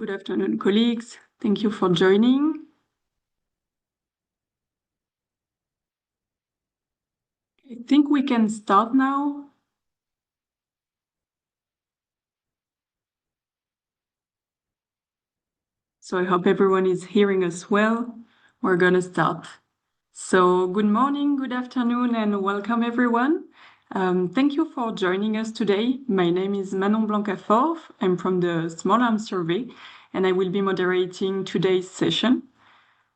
Good afternoon, colleagues. Thank you for joining. I think we can start now. So I hope everyone is hearing us well. We're going to start. So good morning, good afternoon, and welcome everyone. Thank you for joining us today. My name is Manon Blancafort. I'm from the Small Arms Survey, and I will be moderating today's session.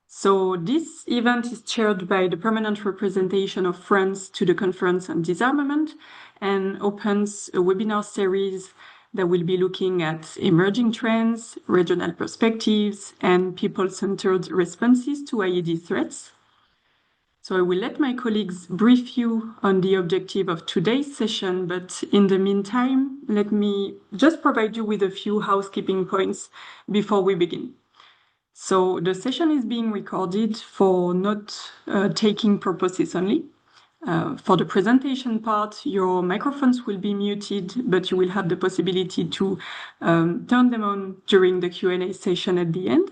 So this event is chaired by the permanent representation of France to the Conference on Disarmament and opens a webinar series that will be looking at emerging trends, regional perspectives, and people-centered responses to IED threats. So I will let my colleagues brief you on the objective of today's session, but in the meantime, let me just provide you with a few housekeeping points before we begin. So the session is being recorded for note-taking purposes only. For the presentation part, your microphones will be muted, but you will have the possibility to turn them on during the Q&A session at the end.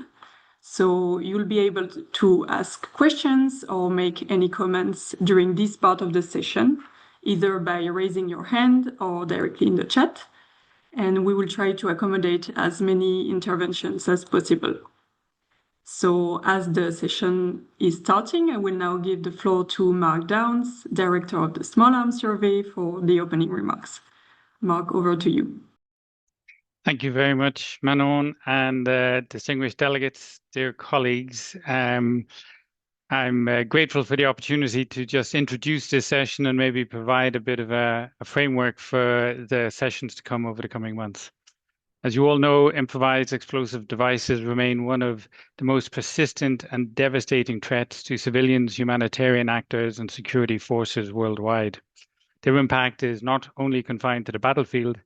So you'll be able to ask questions or make any comments during this part of the session, either by raising your hand or directly in the chat. And we will try to accommodate as many interventions as possible. So as the session is starting, I will now give the floor to Mark Downs, Director of the Small Arms Survey, for the opening remarks. Mark, over to you. Thank you very much, Manon, and distinguished delegates, dear colleagues. I'm grateful for the opportunity to just introduce this session and maybe provide a bit of a framework for the sessions to come over the coming months. As you all know, improvised explosive devices remain one of the most persistent and devastating threats to civilians, humanitarian actors, and security forces worldwide. Their impact is not only confined to the battlefield,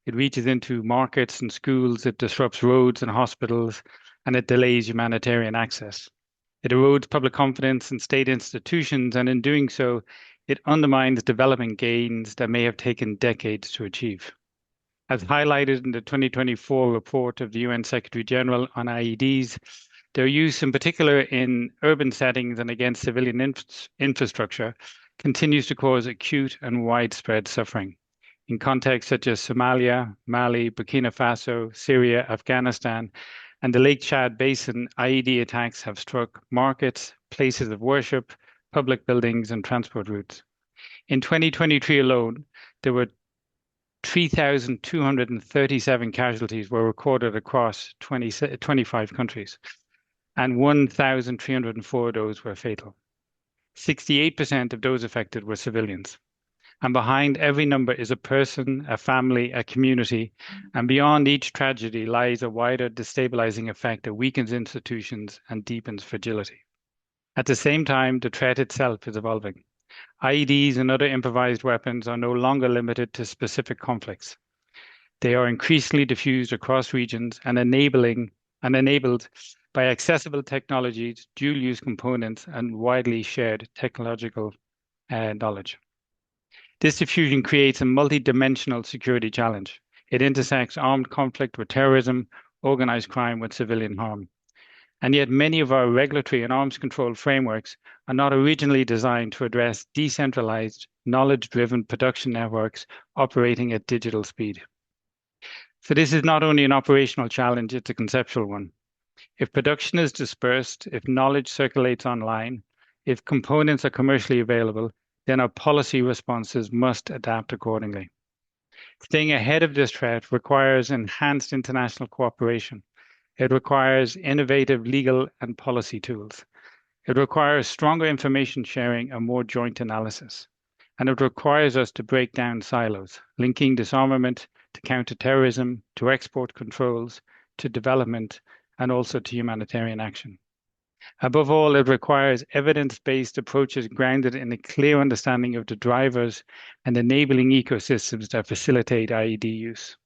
it reaches into markets and schools, it disrupts roads and hospitals, and it delays humanitarian access. It erodes public confidence in state institutions, and in doing so, it undermines development gains that may have taken decades to achieve. As highlighted in the 2024 report of the UN Secretary General on IEDs, their use in particular in urban settings and against civilian infrastructure continues to cause acute and widespread suffering. In contexts such as Somalia, Mali, Burkina Faso, Syria, Afghanistan, and the Lake Chad Basin, IED attacks have struck markets, places of worship, public buildings, and transport routes. In 2023 alone, there were 3,237 casualties were recorded across 25 countries, and 1,304 of those were fatal. 68% of those affected were civilians. And behind every number is a person, a family, a community, and beyond each tragedy lies a wider destabilizing effect that weakens institutions and deepens fragility. At the same time, the threat itself is evolving. IEDs and other improvised weapons are no longer limited to specific conflicts. They are increasingly diffused across regions and enabled by accessible technologies, dual-use components, and widely shared technological knowledge. This diffusion creates a multi-dimensional security challenge. It intersects armed conflict with terrorism, organized crime with civilian harm. And yet many of our regulatory and arms control frameworks are not originally designed to address decentralized, knowledge-driven production networks operating at digital speed. So this is not only an operational challenge, it's a conceptual one. If production is dispersed, if knowledge circulates online, if components are commercially available, then our policy responses must adapt accordingly. Staying ahead of this threat requires enhanced international cooperation. It requires innovative legal and policy tools. It requires stronger information sharing and more joint analysis. And it requires us to break down silos, linking disarmament to counterterrorism, to export controls, to development, and also to humanitarian action. Above all, it requires evidence-based approaches grounded in a clear understanding of the drivers and enabling ecosystems that facilitate IED use.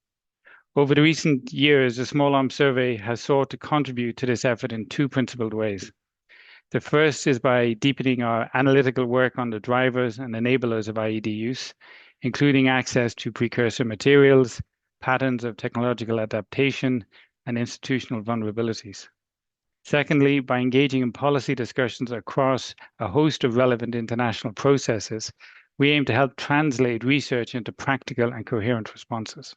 Over the recent years, the Small Arms Survey has sought to contribute to this effort in two principled ways. The first is by deepening our analytical work on the drivers and enablers of IED use, including access to precursor materials, patterns of technological adaptation, and institutional vulnerabilities. Secondly, by engaging in policy discussions across a host of relevant international processes, we aim to help translate research into practical and coherent responses.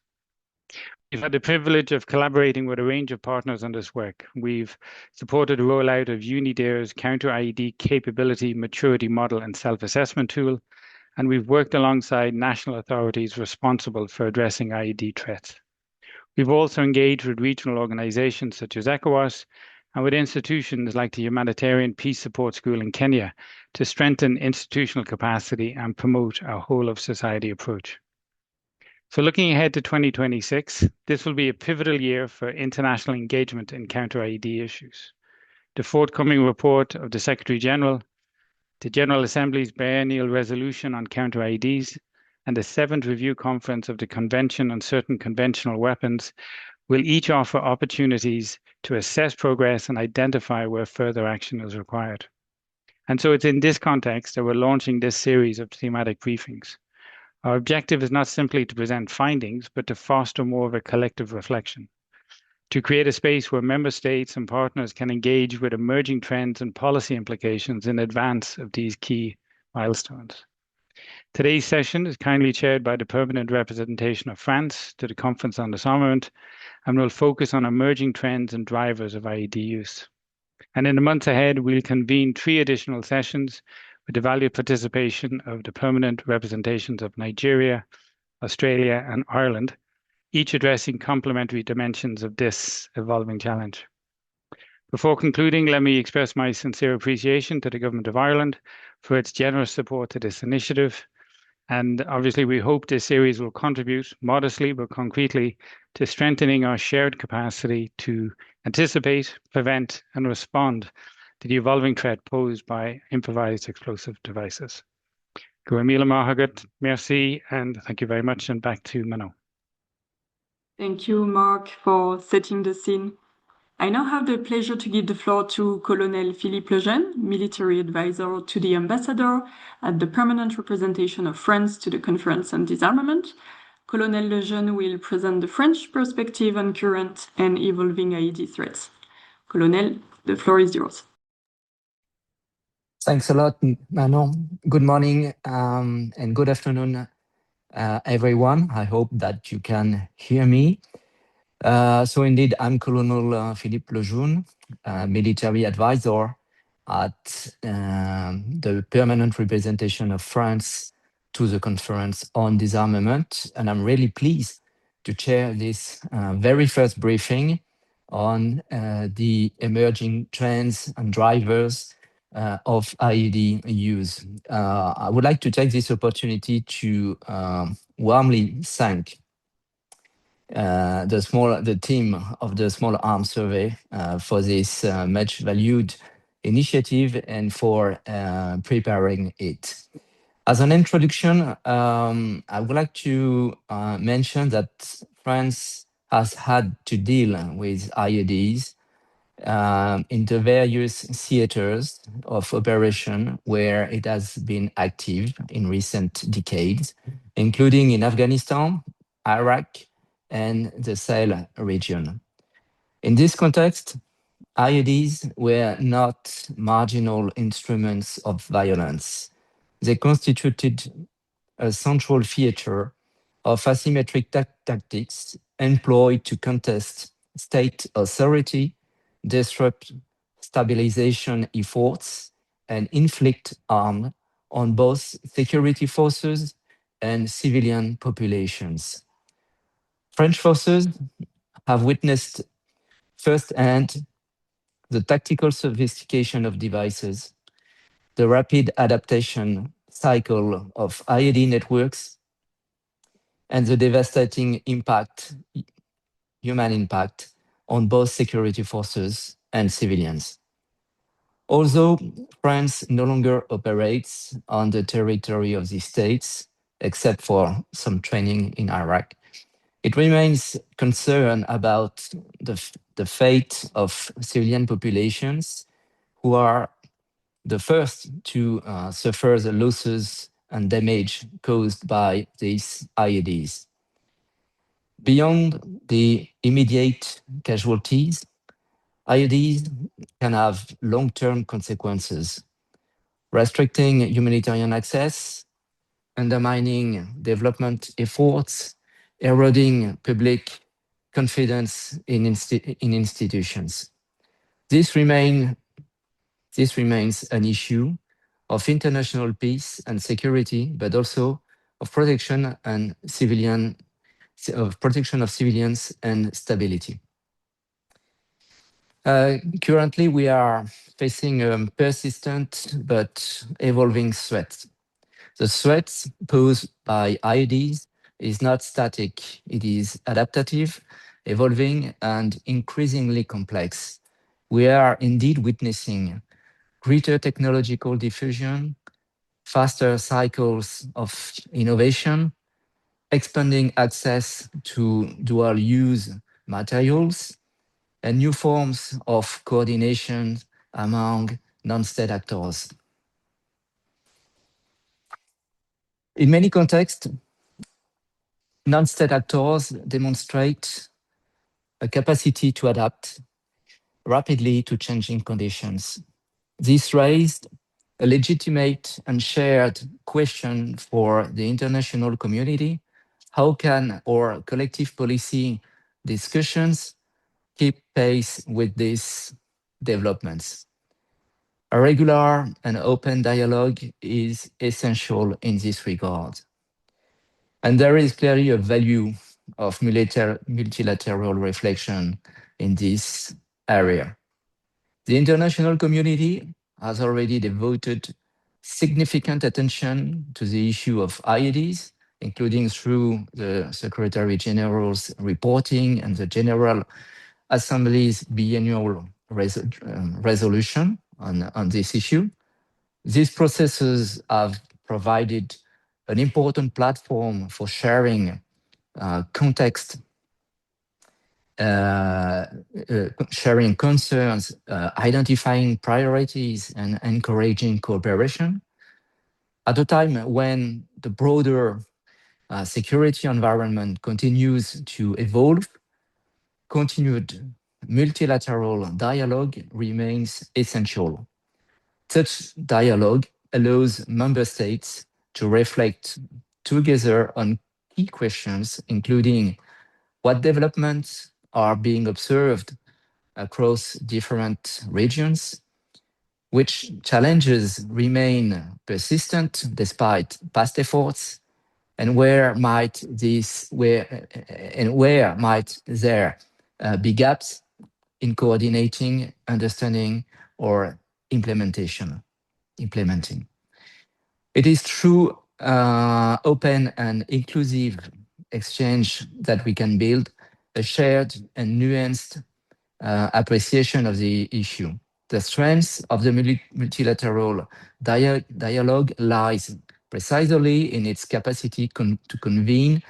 We've had the privilege of collaborating with a range of partners on this work. We've supported the rollout of UNIDAIR's counter-IED capability, maturity model, and self-assessment tool, and we've worked alongside national authorities responsible for addressing IED threats. We've also engaged with regional organizations such as ECOWAS and with institutions like the Humanitarian Peace Support School in Kenya to strengthen institutional capacity and promote a whole-of-society approach. So looking ahead to 2026, this will be a pivotal year for international engagement in counter-IED issues. The forthcoming report of the Secretary General, the General Assembly's biennial resolution on counter-IEDs, and the 7th Review Conference of the Convention on Certain Conventional Weapons will each offer opportunities to assess progress and identify where further action is required. And so it's in this context that we're launching this series of thematic briefings. Our objective is not simply to present findings, but to foster more of a collective reflection, to create a space where member states and partners can engage with emerging trends and policy implications in advance of these key milestones. Today's session is kindly chaired by the permanent representation of France to the Conference on Disarmament and will focus on emerging trends and drivers of IED use. And in the months ahead, we'll convene 3 additional sessions with the valued participation of the permanent representations of Nigeria, Australia, and Ireland, each addressing complementary dimensions of this evolving challenge. Before concluding, let me express my sincere appreciation to the Government of Ireland for its generous support to this initiative. And obviously, we hope this series will contribute modestly but concretely to strengthening our shared capacity to anticipate, prevent, and respond to the evolving threat posed by improvised explosive devices. Go Mila Mahagat, merci, and thank you very much, and back to Manon. Thank you, Mark, for setting the scene. I now have the pleasure to give the floor to Colonel Philippe Lejeune, military advisor to the ambassador at the permanent representation of France to the Conference on Disarmament. Colonel Lejeune will present the French perspective on current and evolving IED threats. Colonel, the floor is yours. Thanks a lot, Manon. Good morning and good afternoon, everyone. I hope that you can hear me. So indeed, I'm Colonel Philippe Lejeune, military advisor at the permanent representation of France to the Conference on Disarmament. And I'm really pleased to chair this very first briefing on the emerging trends and drivers of IED use. I would like to take this opportunity to warmly thank the team of the Small Arms Survey for this much valued initiative and for preparing it. As an introduction, I would like to mention that France has had to deal with IEDs in the various theaters of operation where it has been active in recent decades, including in Afghanistan, Iraq, and the Sahel region. In this context, IEDs were not marginal instruments of violence. They constituted a central feature of asymmetric tactics employed to contest state authority, disrupt stabilization efforts, and inflict harm on both security forces and civilian populations. French forces have witnessed firsthand the tactical sophistication of devices, the rapid adaptation cycle of IED networks, and the devastating impact, human impact, on both security forces and civilians. Although France no longer operates on the territory of the states, except for some training in Iraq, it remains concerned about the fate of civilian populations who are the first to suffer the losses and damage caused by these IEDs. Beyond the immediate casualties, IEDs can have long-term consequences, restricting humanitarian access, undermining development efforts, eroding public confidence in institutions. This remains an issue of international peace and security, but also of protection of civilians and stability. Currently, we are facing a persistent but evolving threat. The threats posed by IEDs is not static. It is adaptive, evolving, and increasingly complex. We are indeed witnessing greater technological diffusion, faster cycles of innovation, expanding access to dual-use materials, and new forms of coordination among non-state actors. In many contexts, non-state actors demonstrate a capacity to adapt rapidly to changing conditions. This raised a legitimate and shared question for the international community. How can our collective policy discussions keep pace with these developments? A regular and open dialogue is essential in this regard. And there is clearly a value of multilateral reflection in this area. The international community has already devoted significant attention to the issue of IEDs, including through the Secretary General's reporting and the General Assembly's biennial resolution on this issue. These processes have provided an important platform for sharing context, sharing concerns, identifying priorities, and encouraging cooperation. At a time when the broader security environment continues to evolve, continued multilateral dialogue remains essential. Such dialogue allows member states to reflect together on key questions, including what developments are being observed across different regions, which challenges remain persistent despite past efforts, and where might there be gaps in coordinating, understanding, or implementing. It is through open and inclusive exchange that we can build a shared and nuanced appreciation of the issue. The strength of the multilateral dialogue lies precisely in its capacity to convene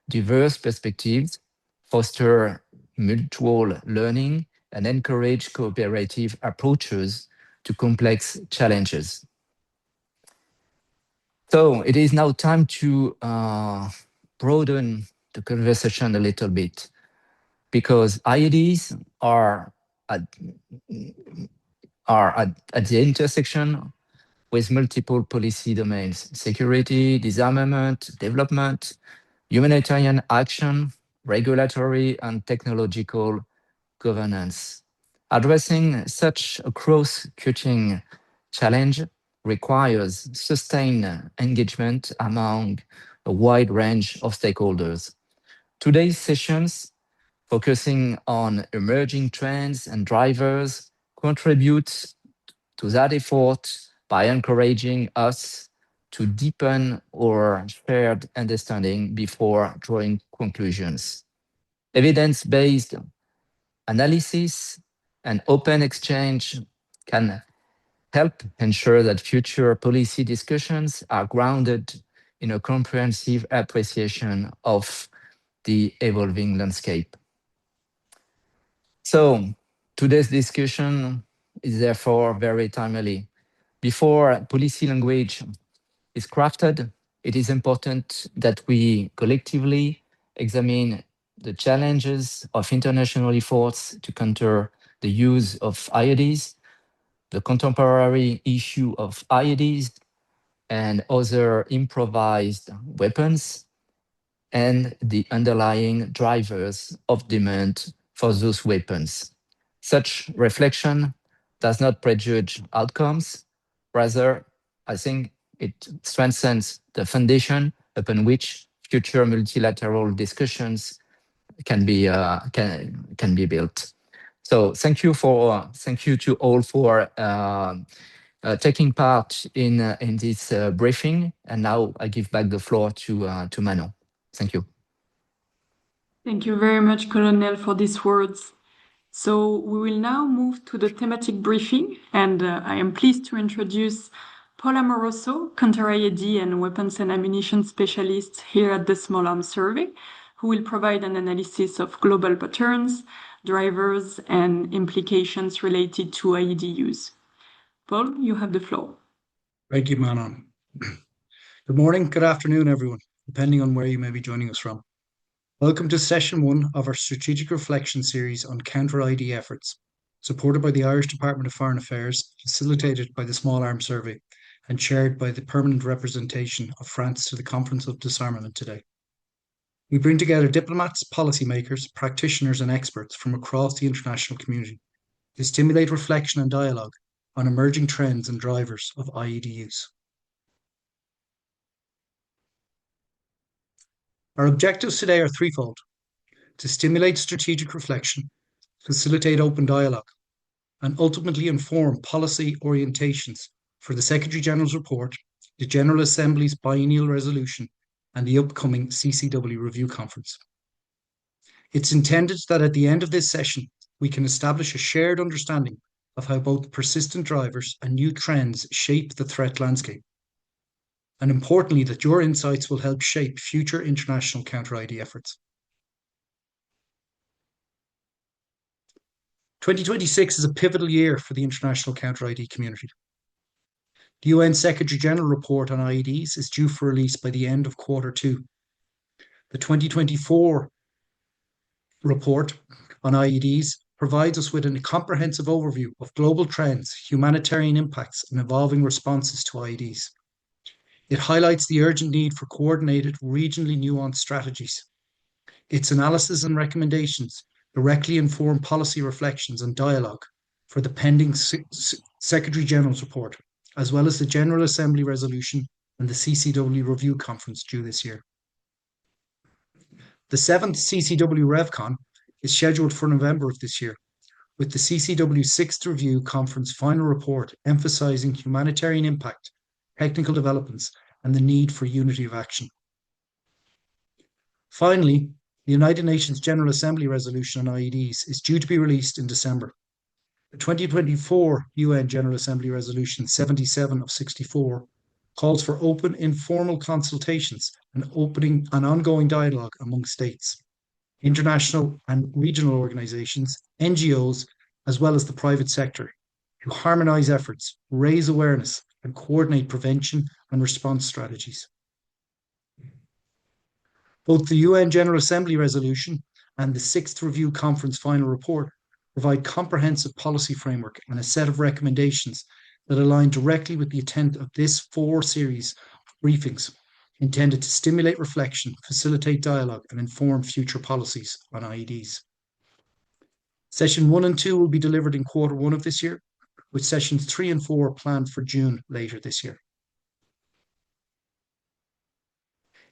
diverse perspectives, foster mutual learning, and encourage cooperative approaches to complex challenges. So it is now time to broaden the conversation a little bit, because IEDs are at the intersection with multiple policy domains: security, disarmament, development, humanitarian action, regulatory and technological governance. Addressing such a cross-cutting challenge requires sustained engagement among a wide range of stakeholders. Today's sessions, focusing on emerging trends and drivers, contribute to that effort by encouraging us to deepen our shared understanding before drawing conclusions. Evidence-based analysis and open exchange can help ensure that future policy discussions are grounded in a comprehensive appreciation of the evolving landscape. So, today's discussion is therefore very timely. Before policy language is crafted, it is important that we collectively examine the challenges of international efforts to counter the use of IEDs, the contemporary issue of IEDs and other improvised weapons, and the underlying drivers of demand for those weapons. Such reflection does not prejudge outcomes. Rather, I think it strengthens the foundation upon which future multilateral discussions can be built. So thank you to all for taking part in this briefing. And now I give back the floor to Manon. Thank you. Thank you very much, Colonel, for these words. So we will now move to the thematic briefing, and I am pleased to introduce Paul Amoroso, counter-IED and weapons and ammunition specialist here at the Small Arms Survey, who will provide an analysis of global patterns, drivers, and implications related to IED use. Paul, you have the floor. Thank you, Manon. Good morning, good afternoon, everyone, depending on where you may be joining us from. Welcome to session 1 of our strategic reflection series on counter-IED efforts, supported by the Irish Department of Foreign Affairs, facilitated by the Small Arms Survey, and chaired by the permanent representation of France to the Conference of Disarmament today. We bring together diplomats, policymakers, practitioners, and experts from across the international community to stimulate reflection and dialogue on emerging trends and drivers of IED use. Our objectives today are threefold: to stimulate strategic reflection, facilitate open dialogue, and ultimately inform policy orientations for the Secretary-General's report, the General Assembly's biennial resolution, and the upcoming CCW review conference. It's intended that at the end of this session, we can establish a shared understanding of how both persistent drivers and new trends shape the threat landscape. And importantly, that your insights will help shape future international counter-IED efforts. 2026 is a pivotal year for the international counter-IED community. The UN Secretary-General report on IEDs is due for release by the end of Q2. The 2024 report on IEDs provides us with a comprehensive overview of global trends, humanitarian impacts, and evolving responses to IEDs. It highlights the urgent need for coordinated, regionally nuanced strategies. Its analysis and recommendations directly inform policy reflections and dialogue for the pending Secretary-General's report, as well as the General Assembly resolution and the CCW review conference due this year. The 7th CCW RevCon is scheduled for November of this year, with the CCW 6th Review Conference final report emphasising humanitarian impact, technical developments, and the need for unity of action. Finally, the United Nations General Assembly resolution on IEDs is due to be released in December. The 2024 UN General Assembly Resolution 77 of 64 calls for open, informal consultations and ongoing dialogue among states, international and regional organisations, NGOs, as well as the private sector, to harmonise efforts, raise awareness, and coordinate prevention and response strategies. Both the UN General Assembly resolution and the 6th Review Conference final report provide comprehensive policy framework and a set of recommendations that align directly with the intent of this 4 series of briefings intended to stimulate reflection, facilitate dialogue, and inform future policies on IEDs. Session 1 and 2 will be delivered in Q1 of this year, with sessions 3 and 4 planned for June later this year.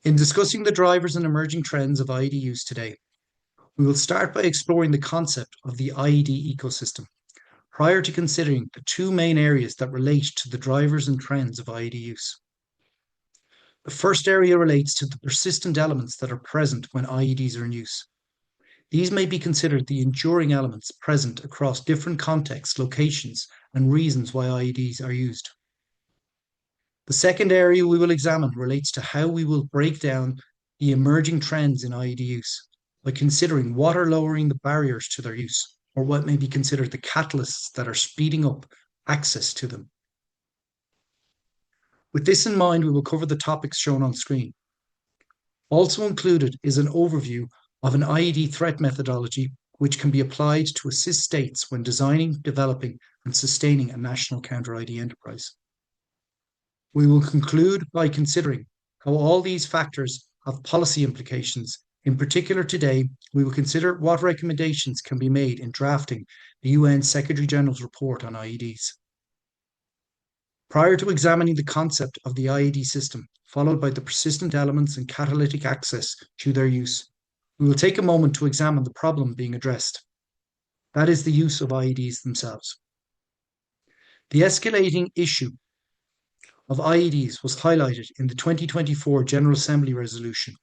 In discussing the drivers and emerging trends of IED use today, we will start by exploring the concept of the IED ecosystem, prior to considering the 2 main areas that relate to the drivers and trends of IED use. The first area relates to the persistent elements that are present when IEDs are in use. These may be considered the enduring elements present across different contexts, locations, and reasons why IEDs are used. The second area we will examine relates to how we will break down the emerging trends in IED use by considering what are lowering the barriers to their use, or what may be considered the catalysts that are speeding up access to them. With this in mind, we will cover the topics shown on screen. Also included is an overview of an IED threat methodology which can be applied to assist states when designing, developing, and sustaining a national counter-ID enterprise. We will conclude by considering how all these factors have policy implications. In particular today, we will consider what recommendations can be made in drafting the UN Secretary General's report on IEDs. Prior to examining the concept of the IED system, followed by the persistent elements and catalytic access to their use, we will take a moment to examine the problem being addressed. That is the use of IEDs themselves. The escalating issue of IEDs was highlighted in the 2024 General Assembly resolution,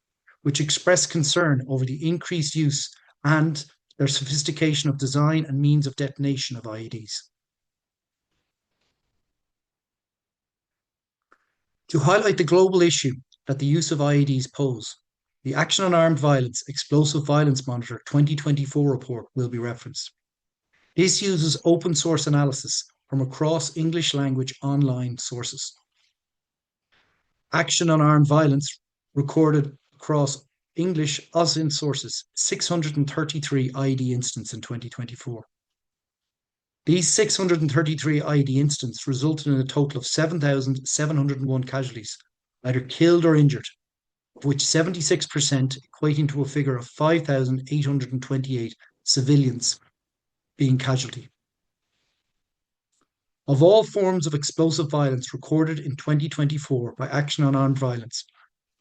which expressed concern over the increased use and their sophistication of design and means of detonation of IEDs. To highlight the global issue that the use of IEDs pose, the Action on Armed Violence Explosive Violence Monitor 2024 report will be referenced. This uses open source analysis from across English language online sources. Action on Armed Violence recorded across English AUSIN sources 633 IED incidents in 2024. These 633 IED incidents resulted in a total of 7,701 casualties, either killed or injured, of which 76% equating to a figure of 5,828 civilians being casualty. Of all forms of explosive violence recorded in 2024 by Action on Armed Violence,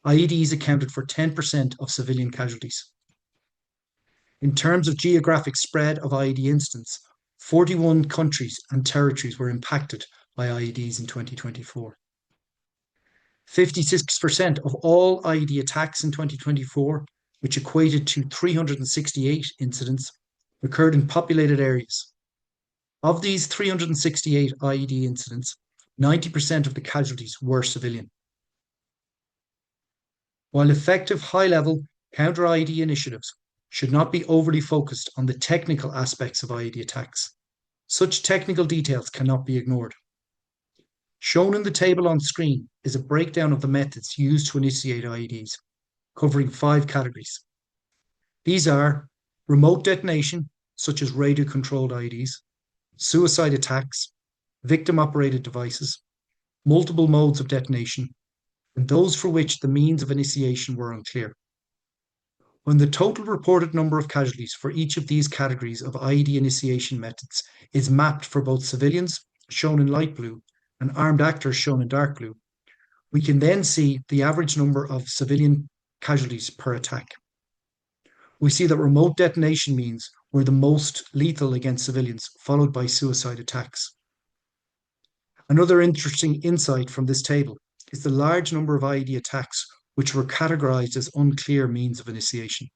IEDs accounted for 10% of civilian casualties. In terms of geographic spread of IED incidents, 41 countries and territories were impacted by IEDs in 2024. 56% of all IED attacks in 2024, which equated to 368 incidents, occurred in populated areas. Of these 368 IED incidents, 90% of the casualties were civilian. While effective high-level counter-IED initiatives should not be overly focused on the technical aspects of IED attacks, such technical details cannot be ignored. Shown in the table on screen is a breakdown of the methods used to initiate IEDs, covering 5 categories. These are remote detonation, such as radio-controlled IEDs, suicide attacks, victim-operated devices, multiple modes of detonation, and those for which the means of initiation were unclear. When the total reported number of casualties for each of these categories of IED initiation methods is mapped for both civilians, shown in light blue, and armed actors, shown in dark blue, we can then see the average number of civilian casualties per attack. We see that remote detonation means were the most lethal against civilians, followed by suicide attacks. Another interesting insight from this table is the large number of IED attacks which were categorized as unclear means of initiation.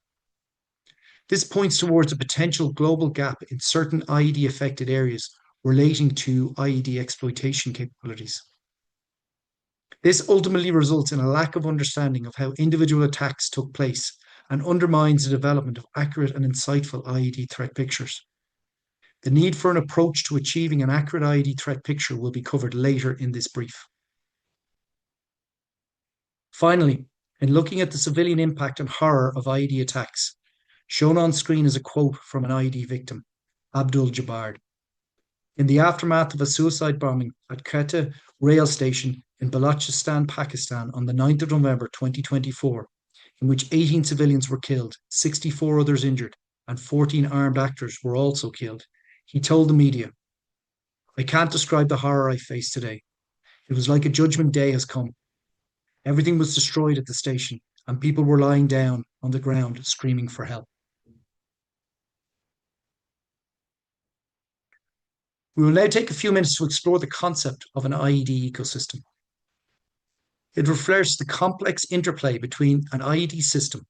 This points towards a potential global gap in certain IED-affected areas relating to IED exploitation capabilities. This ultimately results in a lack of understanding of how individual attacks took place and undermines the development of accurate and insightful IED threat pictures. The need for an approach to achieving an accurate IED threat picture will be covered later in this brief. Finally, in looking at the civilian impact and horror of IED attacks, shown on screen is a quote from an IED victim, Abdul Jabbar. In the aftermath of a suicide bombing at Quetta rail station in Balochistan, Pakistan on the 9th of November 2024, in which 18 civilians were killed, 64 others injured, and 14 armed actors were also killed, he told the media, "I can't describe the horror I faced today. It was like a judgment day has come. Everything was destroyed at the station, and people were lying down on the ground screaming for help." We will now take a few minutes to explore the concept of an IED ecosystem. It reflects the complex interplay between an IED system,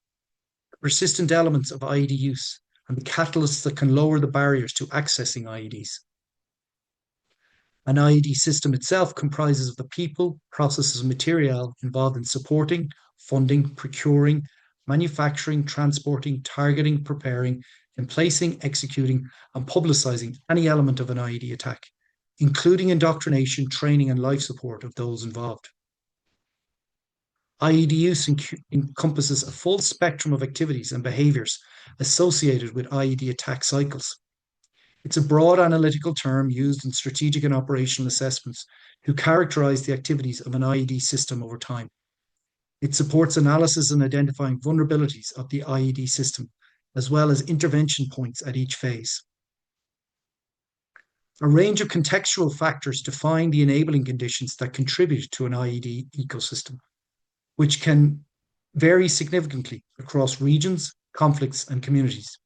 the persistent elements of IED use, and the catalysts that can lower the barriers to accessing IEDs. An IED system itself comprises of the people, processes, and material involved in supporting, funding, procuring, manufacturing, transporting, targeting, preparing, emplacing, executing, and publicizing any element of an IED attack, including indoctrination, training, and life support of those involved. IED use encompasses a full spectrum of activities and behaviours associated with IED attack cycles. It's a broad analytical term used in strategic and operational assessments to characterise the activities of an IED system over time. It supports analysis and identifying vulnerabilities of the IED system, as well as intervention points at each phase. A range of contextual factors define the enabling conditions that contribute to an IED ecosystem, which can vary significantly across regions, conflicts, and communities.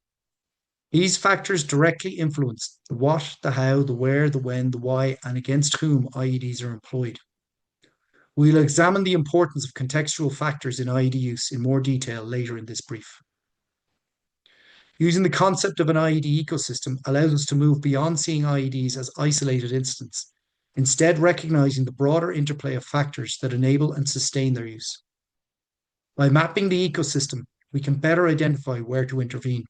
These factors directly influence the what, the how, the where, the when, the why, and against whom IEDs are employed. We'll examine the importance of contextual factors in IED use in more detail later in this brief. Using the concept of an IED ecosystem allows us to move beyond seeing IEDs as isolated incidents, instead recognizing the broader interplay of factors that enable and sustain their use. By mapping the ecosystem, we can better identify where to intervene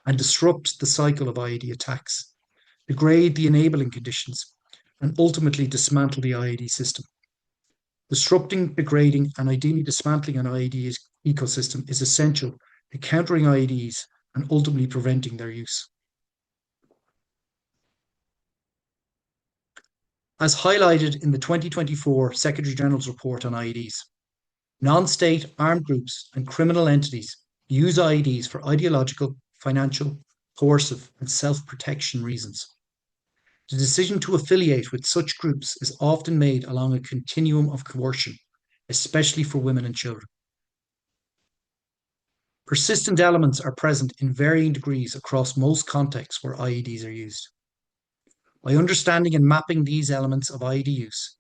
and disrupt the cycle of IED attacks, degrade the enabling conditions, and ultimately dismantle the IED system. Disrupting, degrading, and ideally dismantling an IED ecosystem is essential to countering IEDs and ultimately preventing their use. As highlighted in the 2024 Secretary General's report on IEDs, non-state armed groups and criminal entities use IEDs for ideological, financial, coercive, and self-protection reasons. The decision to affiliate with such groups is often made along a continuum of coercion, especially for women and children. Persistent elements are present in varying degrees across most contexts where IEDs are used. By understanding and mapping these elements of IED use,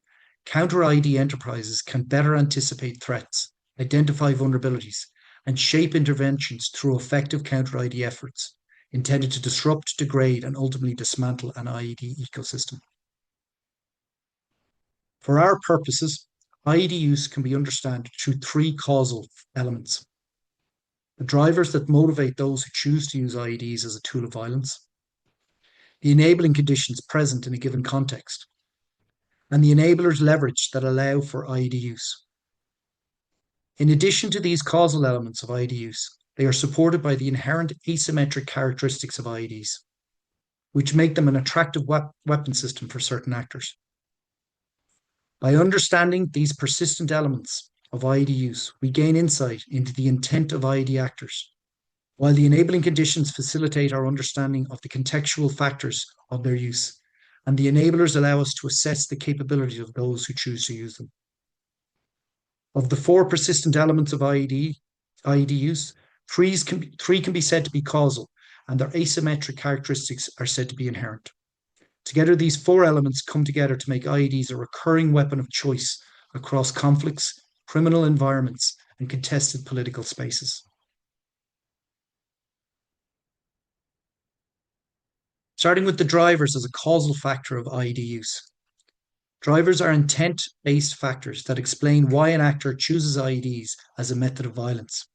counter-IED enterprises can better anticipate threats, identify vulnerabilities, and shape interventions through effective counter-IED efforts intended to disrupt, degrade, and ultimately dismantle an IED ecosystem. For our purposes, IED use can be understood through three causal elements: the drivers that motivate those who choose to use IEDs as a tool of violence, the enabling conditions present in a given context, and the enablers leverage that allow for IED use. In addition to these causal elements of IED use, they are supported by the inherent asymmetric characteristics of IEDs, which make them an attractive weapon system for certain actors. By understanding these persistent elements of IED use, we gain insight into the intent of IED actors, while the enabling conditions facilitate our understanding of the contextual factors of their use, and the enablers allow us to assess the capabilities of those who choose to use them. Of the four persistent elements of IED use, three can be said to be causal, and their asymmetric characteristics are said to be inherent. Together, these four elements come together to make IEDs a recurring weapon of choice across conflicts, criminal environments, and contested political spaces. Starting with the drivers as a causal factor of IED use. Drivers are intent-based factors that explain why an actor chooses IEDs as a method of violence.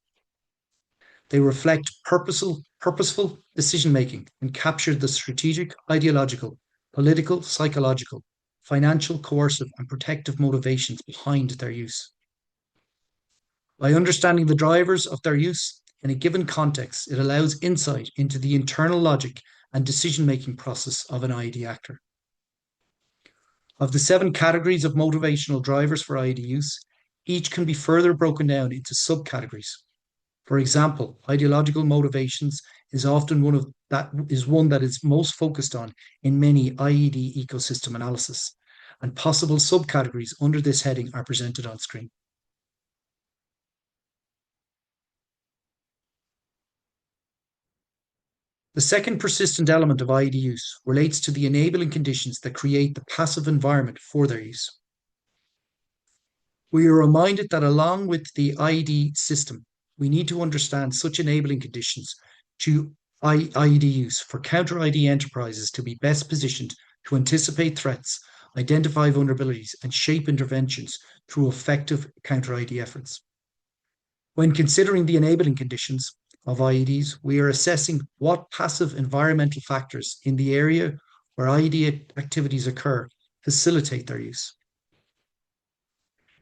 They reflect purposeful decision-making and capture the strategic, ideological, political, psychological, financial, coercive, and protective motivations behind their use. By understanding the drivers of their use in a given context, it allows insight into the internal logic and decision-making process of an IED actor. Of the 7 categories of motivational drivers for IED use, each can be further broken down into subcategories. For example, ideological motivations is often one that is most focused on in many IED ecosystem analysis, and possible subcategories under this heading are presented on screen. The second persistent element of IED use relates to the enabling conditions that create the passive environment for their use. We are reminded that along with the IED system, we need to understand such enabling conditions to IED use for counter-IED enterprises to be best positioned to anticipate threats, identify vulnerabilities, and shape interventions through effective counter-IED efforts. When considering the enabling conditions of IEDs, we are assessing what passive environmental factors in the area where IED activities occur facilitate their use.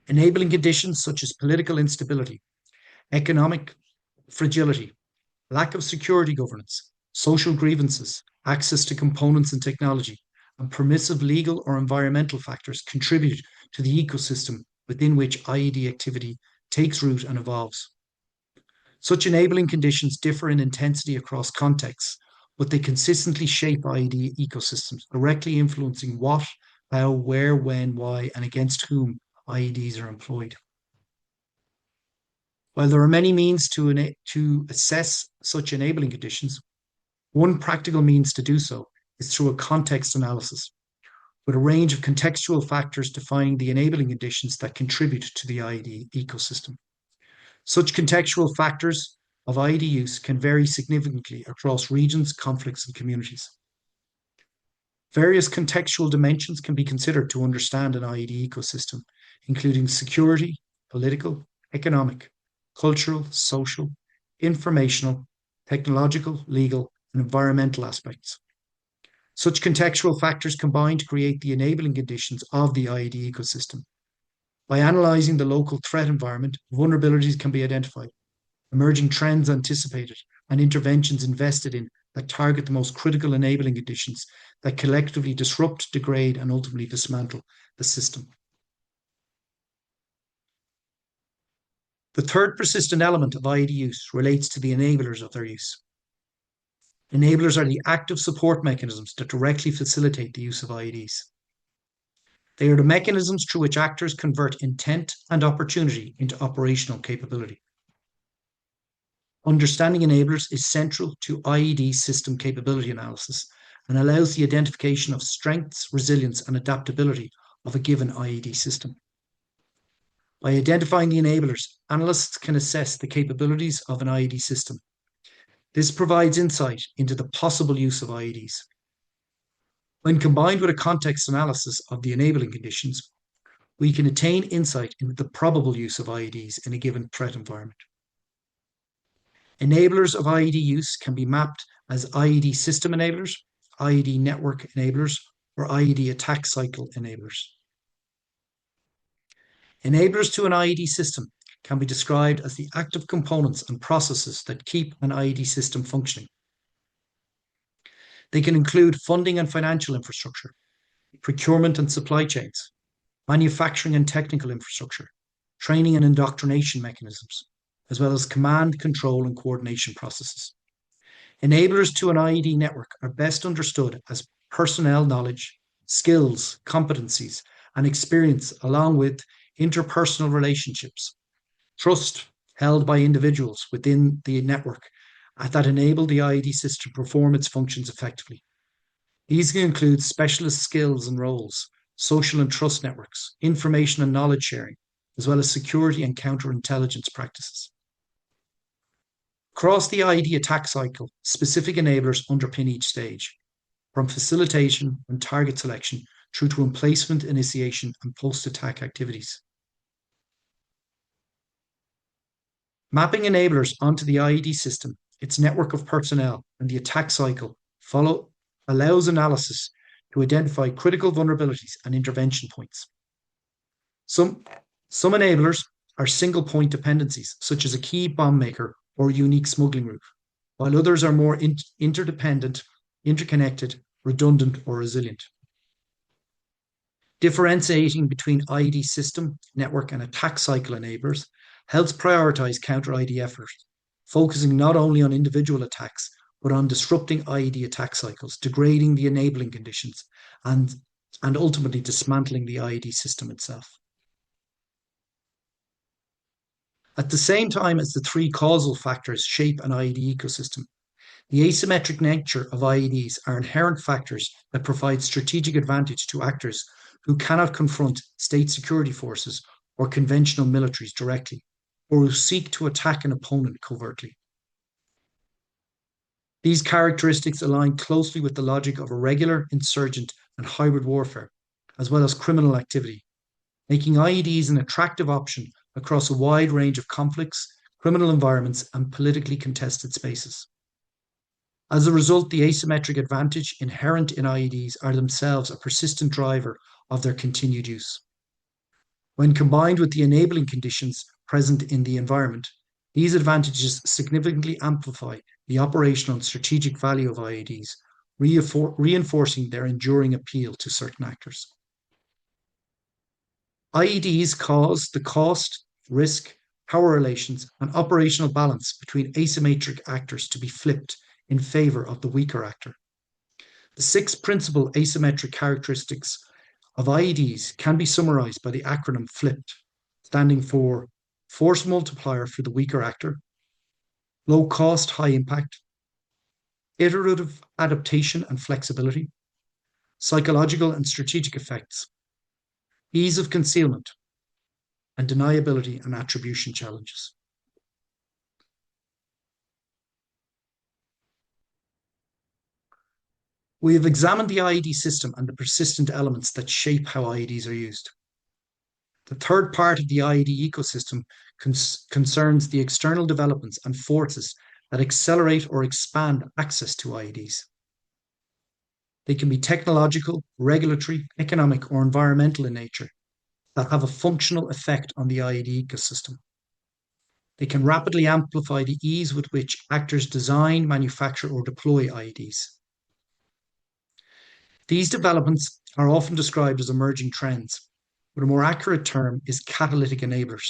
Enabling conditions such as political instability, economic fragility, lack of security governance, social grievances, access to components and technology, and permissive legal or environmental factors contribute to the ecosystem within which IED activity takes root and evolves. Such enabling conditions differ in intensity across contexts, but they consistently shape IED ecosystems, directly influencing what, how, where, when, why, and against whom IEDs are employed. While there are many means to assess such enabling conditions, one practical means to do so is through a context analysis, with a range of contextual factors defining the enabling conditions that contribute to the IED ecosystem. Such contextual factors of IED use can vary significantly across regions, conflicts, and communities. Various contextual dimensions can be considered to understand an IED ecosystem, including security, political, economic, cultural, social, informational, technological, legal, and environmental aspects. Such contextual factors combine to create the enabling conditions of the IED ecosystem. By analysing the local threat environment, vulnerabilities can be identified, emerging trends anticipated, and interventions invested in that target the most critical enabling conditions that collectively disrupt, degrade, and ultimately dismantle the system. The third persistent element of IED use relates to the enablers of their use. Enablers are the active support mechanisms that directly facilitate the use of IEDs. They are the mechanisms through which actors convert intent and opportunity into operational capability. Understanding enablers is central to IED system capability analysis and allows the identification of strengths, resilience, and adaptability of a given IED system. By identifying the enablers, analysts can assess the capabilities of an IED system. This provides insight into the possible use of IEDs. When combined with a context analysis of the enabling conditions, we can attain insight into the probable use of IEDs in a given threat environment. Enablers of IED use can be mapped as IED system enablers, IED network enablers, or IED attack cycle enablers. Enablers to an IED system can be described as the active components and processes that keep an IED system functioning. They can include funding and financial infrastructure, procurement and supply chains, manufacturing and technical infrastructure, training and indoctrination mechanisms, as well as command, control, and coordination processes. Enablers to an IED network are best understood as personnel knowledge, skills, competencies, and experience, along with interpersonal relationships, trust held by individuals within the network that enable the IED system to perform its functions effectively. These can include specialist skills and roles, social and trust networks, information and knowledge sharing, as well as security and counterintelligence practices. Across the IED attack cycle, specific enablers underpin each stage, from facilitation and target selection through to emplacement, initiation, and post-attack activities. Mapping enablers onto the IED system, its network of personnel, and the attack cycle allows analysis to identify critical vulnerabilities and intervention points. Some enablers are single-point dependencies, such as a key bomb maker or a unique smuggling route, while others are more interdependent, interconnected, redundant, or resilient. Differentiating between IED system, network, and attack cycle enablers helps prioritize counter-IED efforts, focusing not only on individual attacks, but on disrupting IED attack cycles, degrading the enabling conditions, and ultimately dismantling the IED system itself. At the same time as the three causal factors shape an IED ecosystem, the asymmetric nature of IEDs are inherent factors that provide strategic advantage to actors who cannot confront state security forces or conventional militaries directly, or who seek to attack an opponent covertly. These characteristics align closely with the logic of irregular, insurgent, and hybrid warfare, as well as criminal activity, making IEDs an attractive option across a wide range of conflicts, criminal environments, and politically contested spaces. As a result, the asymmetric advantage inherent in IEDs are themselves a persistent driver of their continued use. When combined with the enabling conditions present in the environment, these advantages significantly amplify the operational and strategic value of IEDs, reinforcing their enduring appeal to certain actors. IEDs cause the cost, risk, power relations, and operational balance between asymmetric actors to be flipped in favor of the weaker actor. The 6 principal asymmetric characteristics of IEDs can be summarized by the acronym FLIPPED, standing for force multiplier for the weaker actor, low cost, high impact, iterative adaptation and flexibility, psychological and strategic effects, ease of concealment, and deniability and attribution challenges. We have examined the IED system and the persistent elements that shape how IEDs are used. The third part of the IED ecosystem concerns the external developments and forces that accelerate or expand access to IEDs. They can be technological, regulatory, economic, or environmental in nature that have a functional effect on the IED ecosystem. They can rapidly amplify the ease with which actors design, manufacture, or deploy IEDs. These developments are often described as emerging trends, but a more accurate term is catalytic enablers.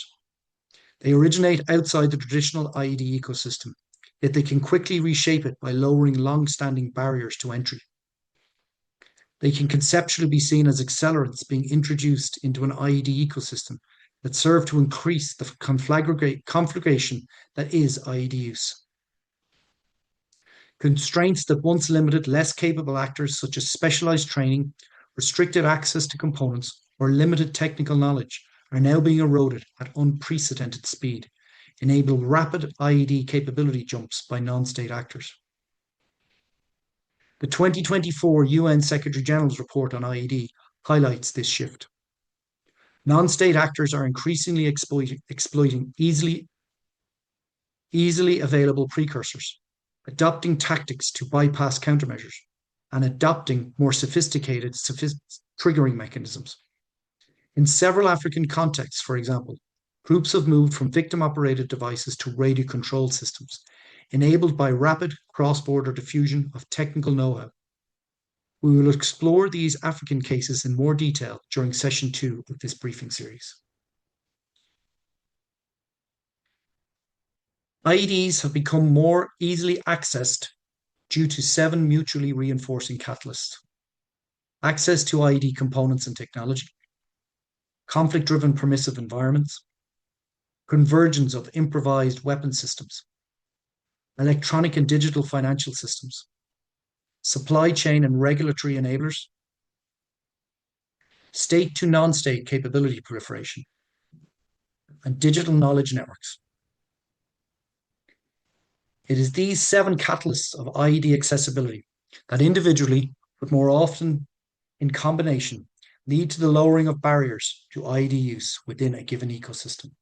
They originate outside the traditional IED ecosystem, yet they can quickly reshape it by lowering long-standing barriers to entry. They can conceptually be seen as accelerants being introduced into an IED ecosystem that serve to increase the conflagration that is IED use. Constraints that once limited less capable actors, such as specialized training, restricted access to components, or limited technical knowledge, are now being eroded at unprecedented speed, enabling rapid IED capability jumps by non-state actors. The 2024 UN Secretary-General's report on IED highlights this shift. Non-state actors are increasingly exploiting easily available precursors, adopting tactics to bypass countermeasures, and adopting more sophisticated triggering mechanisms. In several African contexts, for example, groups have moved from victim-operated devices to radio control systems, enabled by rapid cross-border diffusion of technical know-how. We will explore these African cases in more detail during session 2 of this briefing series. IEDs have become more easily accessed due to 7 mutually reinforcing catalysts: access to IED components and technology, conflict-driven permissive environments, convergence of improvised weapon systems, electronic and digital financial systems, supply chain and regulatory enablers, state to non-state capability proliferation, and digital knowledge networks. It is these 7 catalysts of IED accessibility that individually, but more often in combination, lead to the lowering of barriers to IED use within a given ecosystem.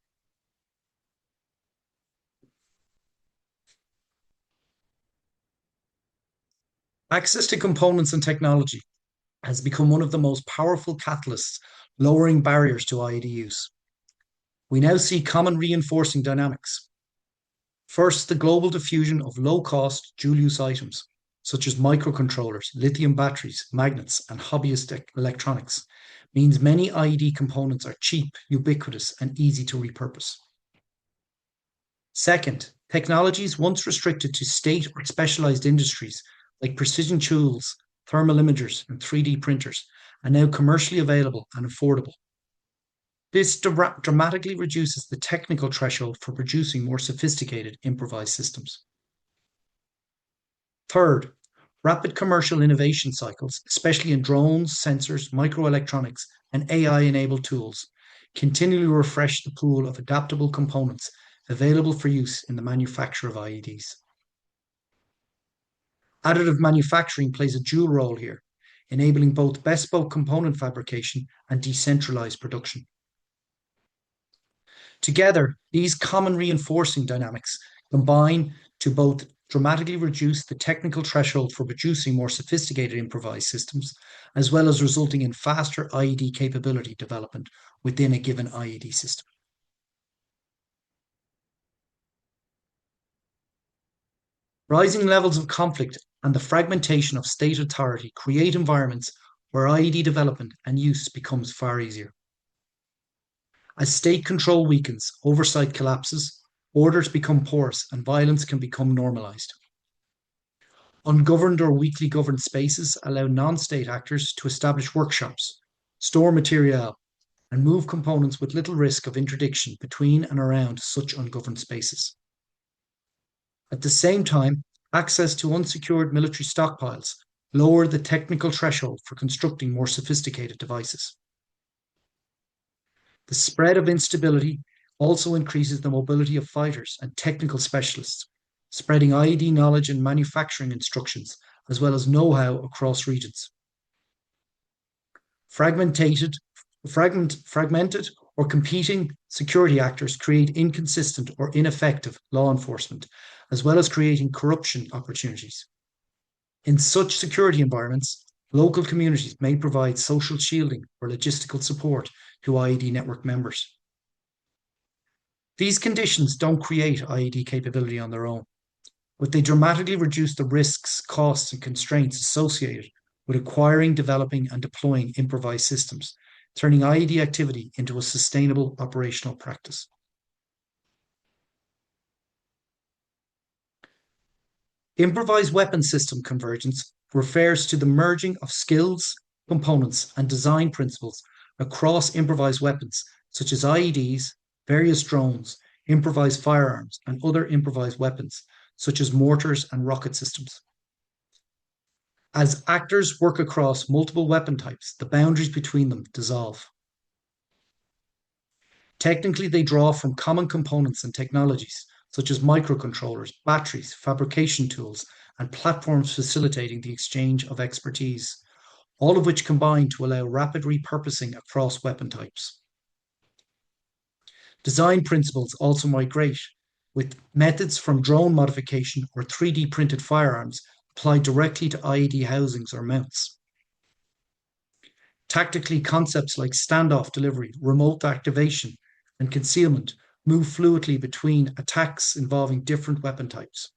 Access to components and technology has become one of the most powerful catalysts lowering barriers to IED use. We now see common reinforcing dynamics. First, the global diffusion of low-cost dual-use items, such as microcontrollers, lithium batteries, magnets, and hobbyist electronics, means many IED components are cheap, ubiquitous, and easy to repurpose. Second, technologies once restricted to state or specialized industries like precision tools, thermal imagers, and 3D printers are now commercially available and affordable. This dramatically reduces the technical threshold for producing more sophisticated improvised systems. Third, rapid commercial innovation cycles, especially in drones, sensors, microelectronics, and AI-enabled tools, continually refresh the pool of adaptable components available for use in the manufacture of IEDs. Additive manufacturing plays a dual role here, enabling both bespoke component fabrication and decentralized production. Together, these common reinforcing dynamics combine to both dramatically reduce the technical threshold for producing more sophisticated improvised systems, as well as resulting in faster IED capability development within a given IED system. Rising levels of conflict and the fragmentation of state authority create environments where IED development and use becomes far easier. As state control weakens, oversight collapses, borders become porous, and violence can become normalized. Ungoverned or weakly governed spaces allow non-state actors to establish workshops, store material, and move components with little risk of interdiction between and around such ungoverned spaces. At the same time, access to unsecured military stockpiles lower the technical threshold for constructing more sophisticated devices. The spread of instability also increases the mobility of fighters and technical specialists, spreading IED knowledge and manufacturing instructions, as well as know-how across regions. Fragmented or competing security actors create inconsistent or ineffective law enforcement, as well as creating corruption opportunities. In such security environments, local communities may provide social shielding or logistical support to IED network members. These conditions don't create IED capability on their own, but they dramatically reduce the risks, costs, and constraints associated with acquiring, developing, and deploying improvised systems, turning IED activity into a sustainable operational practice. Improvised weapon system convergence refers to the merging of skills, components, and design principles across improvised weapons, such as IEDs, various drones, improvised firearms, and other improvised weapons, such as mortars and rocket systems. As actors work across multiple weapon types, the boundaries between them dissolve. Technically, they draw from common components and technologies, such as microcontrollers, batteries, fabrication tools, and platforms facilitating the exchange of expertise, all of which combine to allow rapid repurposing across weapon types. Design principles also migrate, with methods from drone modification or 3D printed firearms applied directly to IED housings or mounts. Tactically, concepts like standoff delivery, remote activation, and concealment move fluidly between attacks involving different weapon types.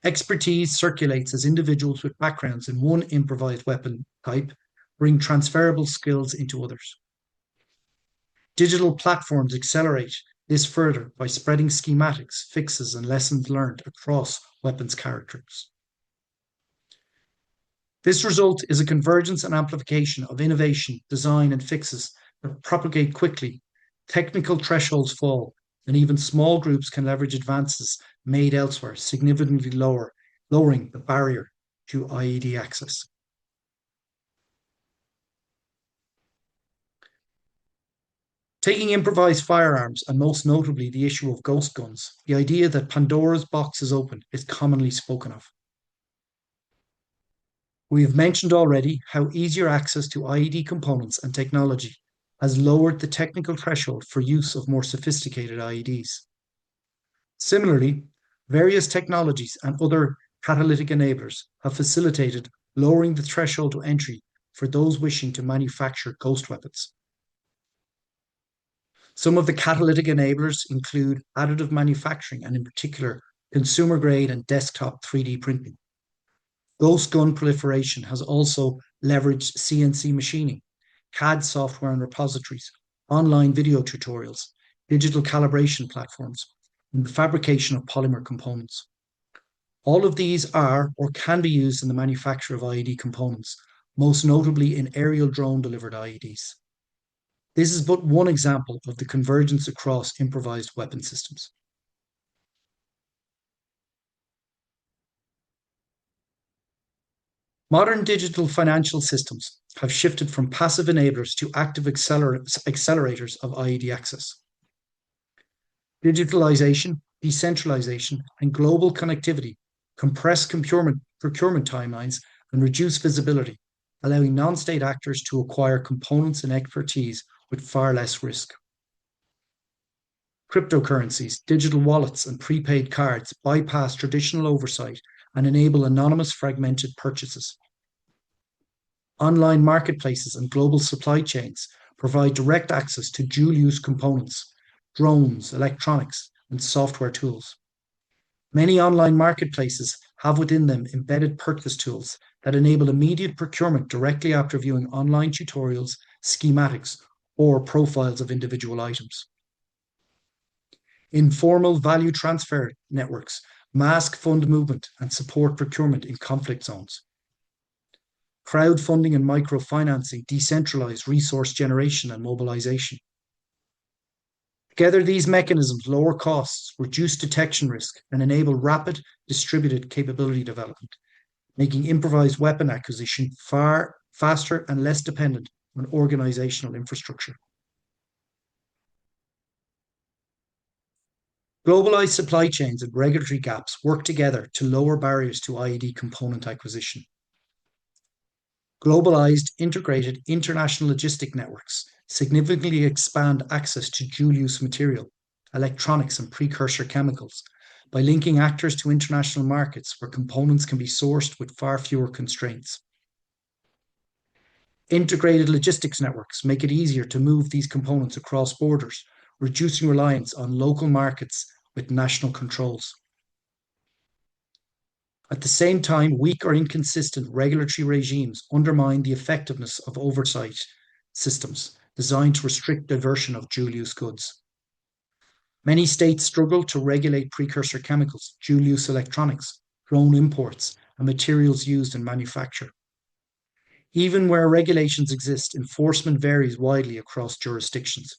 Expertise circulates as individuals with backgrounds in one improvised weapon type bring transferable skills into others. Digital platforms accelerate this further by spreading schematics, fixes, and lessons learned across weapons characters. This result is a convergence and amplification of innovation, design, and fixes that propagate quickly. Technical thresholds fall, and even small groups can leverage advances made elsewhere, significantly lowering the barrier to IED access. Taking improvised firearms, and most notably the issue of ghost guns, the idea that Pandora's box is open is commonly spoken of. We have mentioned already how easier access to IED components and technology has lowered the technical threshold for use of more sophisticated IEDs. Similarly, various technologies and other catalytic enablers have facilitated lowering the threshold to entry for those wishing to manufacture ghost weapons. Some of the catalytic enablers include additive manufacturing and, in particular, consumer-grade and desktop 3D printing. Ghost gun proliferation has also leveraged CNC machining, CAD software and repositories, online video tutorials, digital calibration platforms, and the fabrication of polymer components. All of these are or can be used in the manufacture of IED components, most notably in aerial drone-delivered IEDs. This is but one example of the convergence across improvised weapon systems. Modern digital financial systems have shifted from passive enablers to active accelerators of IED access. Digitalization, decentralization, and global connectivity compress procurement timelines and reduce visibility, allowing non-state actors to acquire components and expertise with far less risk. Cryptocurrencies, digital wallets, and prepaid cards bypass traditional oversight and enable anonymous fragmented purchases. Online marketplaces and global supply chains provide direct access to dual-use components, drones, electronics, and software tools. Many online marketplaces have within them embedded purchase tools that enable immediate procurement directly after viewing online tutorials, schematics, or profiles of individual items. Informal value transfer networks mask fund movement and support procurement in conflict zones. Crowdfunding and microfinancing decentralize resource generation and mobilization. Together, these mechanisms lower costs, reduce detection risk, and enable rapid, distributed capability development, making improvised weapon acquisition far faster and less dependent on organizational infrastructure. Globalized supply chains and regulatory gaps work together to lower barriers to IED component acquisition. Globalized, integrated international logistic networks significantly expand access to dual-use material, electronics, and precursor chemicals by linking actors to international markets where components can be sourced with far fewer constraints. Integrated logistics networks make it easier to move these components across borders, reducing reliance on local markets with national controls. At the same time, weak or inconsistent regulatory regimes undermine the effectiveness of oversight systems designed to restrict diversion of dual-use goods. Many states struggle to regulate precursor chemicals, dual-use electronics, drone imports, and materials used in manufacture. Even where regulations exist, enforcement varies widely across jurisdictions.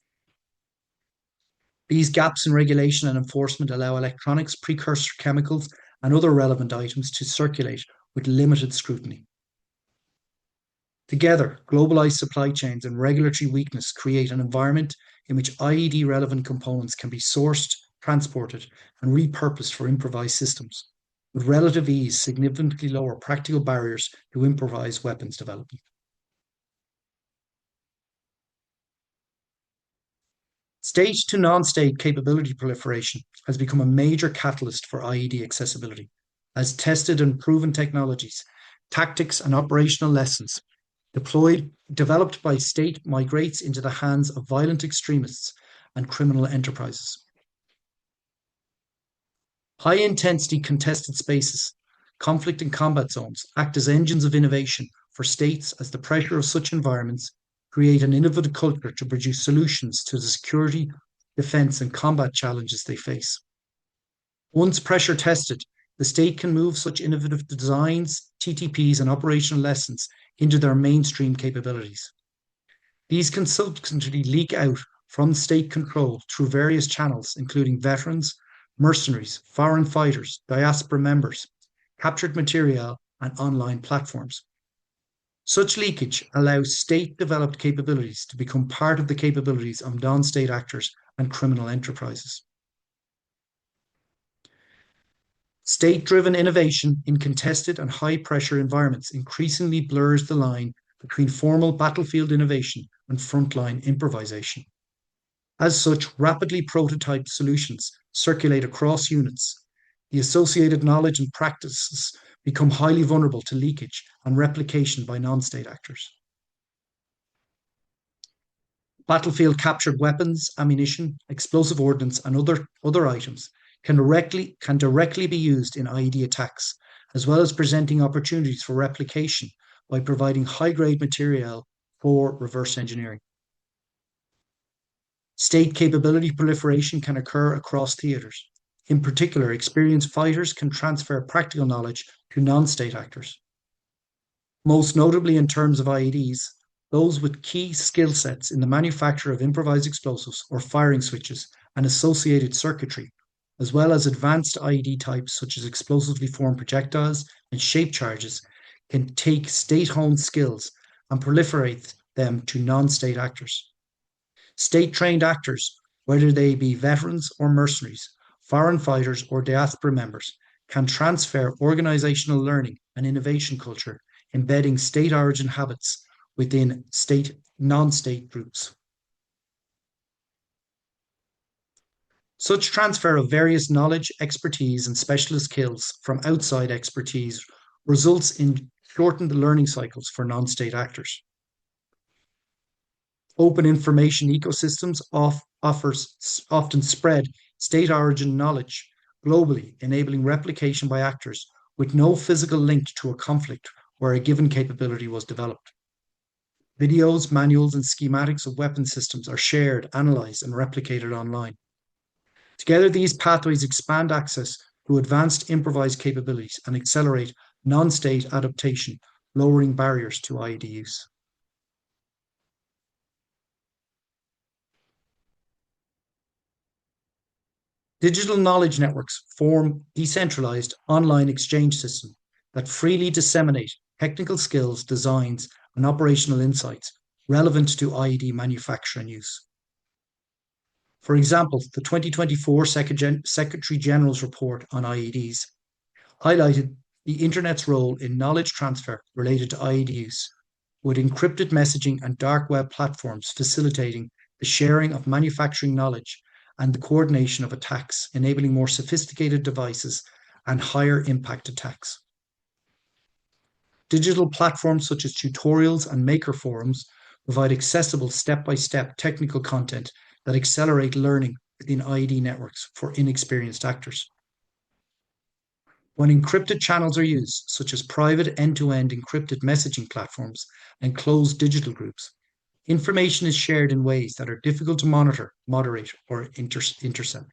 These gaps in regulation and enforcement allow electronics, precursor chemicals, and other relevant items to circulate with limited scrutiny. Together, globalized supply chains and regulatory weakness create an environment in which IED-relevant components can be sourced, transported, and repurposed for improvised systems, with relative ease significantly lower practical barriers to improvised weapons development. State to non-state capability proliferation has become a major catalyst for IED accessibility, as tested and proven technologies, tactics, and operational lessons developed by state migrates into the hands of violent extremists and criminal enterprises. High-intensity contested spaces, conflict and combat zones act as engines of innovation for states as the pressure of such environments create an innovative culture to produce solutions to the security, defense, and combat challenges they face. Once pressure tested, the state can move such innovative designs, TTPs, and operational lessons into their mainstream capabilities. These can subsequently leak out from state control through various channels, including veterans, mercenaries, foreign fighters, diaspora members, captured material, and online platforms. Such leakage allows state-developed capabilities to become part of the capabilities of non-state actors and criminal enterprises. State-driven innovation in contested and high-pressure environments increasingly blurs the line between formal battlefield innovation and frontline improvisation. As such, rapidly prototyped solutions circulate across units. The associated knowledge and practices become highly vulnerable to leakage and replication by non-state actors. Battlefield captured weapons, ammunition, explosive ordnance, and other items can directly be used in IED attacks, as well as presenting opportunities for replication by providing high-grade material for reverse engineering. State capability proliferation can occur across theaters. In particular, experienced fighters can transfer practical knowledge to non-state actors. Most notably in terms of IEDs, those with key skill sets in the manufacture of improvised explosives or firing switches and associated circuitry, as well as advanced IED types such as explosively formed projectiles and shape charges, can take state-honed skills and proliferate them to non-state actors. State-trained actors, whether they be veterans or mercenaries, foreign fighters or diaspora members, can transfer organizational learning and innovation culture, embedding state origin habits within non-state groups. Such transfer of various knowledge, expertise, and specialist skills from outside expertise results in shortened learning cycles for non-state actors. Open information ecosystems often spread state origin knowledge globally, enabling replication by actors with no physical link to a conflict where a given capability was developed. Videos, manuals, and schematics of weapon systems are shared, analyzed, and replicated online. Together, these pathways expand access to advanced improvised capabilities and accelerate non-state adaptation, lowering barriers to IED use. Digital knowledge networks form decentralized online exchange systems that freely disseminate technical skills, designs, and operational insights relevant to IED manufacture and use. For example, the 2024 Secretary General's report on IEDs highlighted the Internet's role in knowledge transfer related to IED use, with encrypted messaging and dark web platforms facilitating the sharing of manufacturing knowledge and the coordination of attacks, enabling more sophisticated devices and higher impact attacks. Digital platforms such as tutorials and maker forums provide accessible step-by-step technical content that accelerate learning within IED networks for inexperienced actors. When encrypted channels are used, such as private end-to-end encrypted messaging platforms and closed digital groups, information is shared in ways that are difficult to monitor, moderate, or intercept.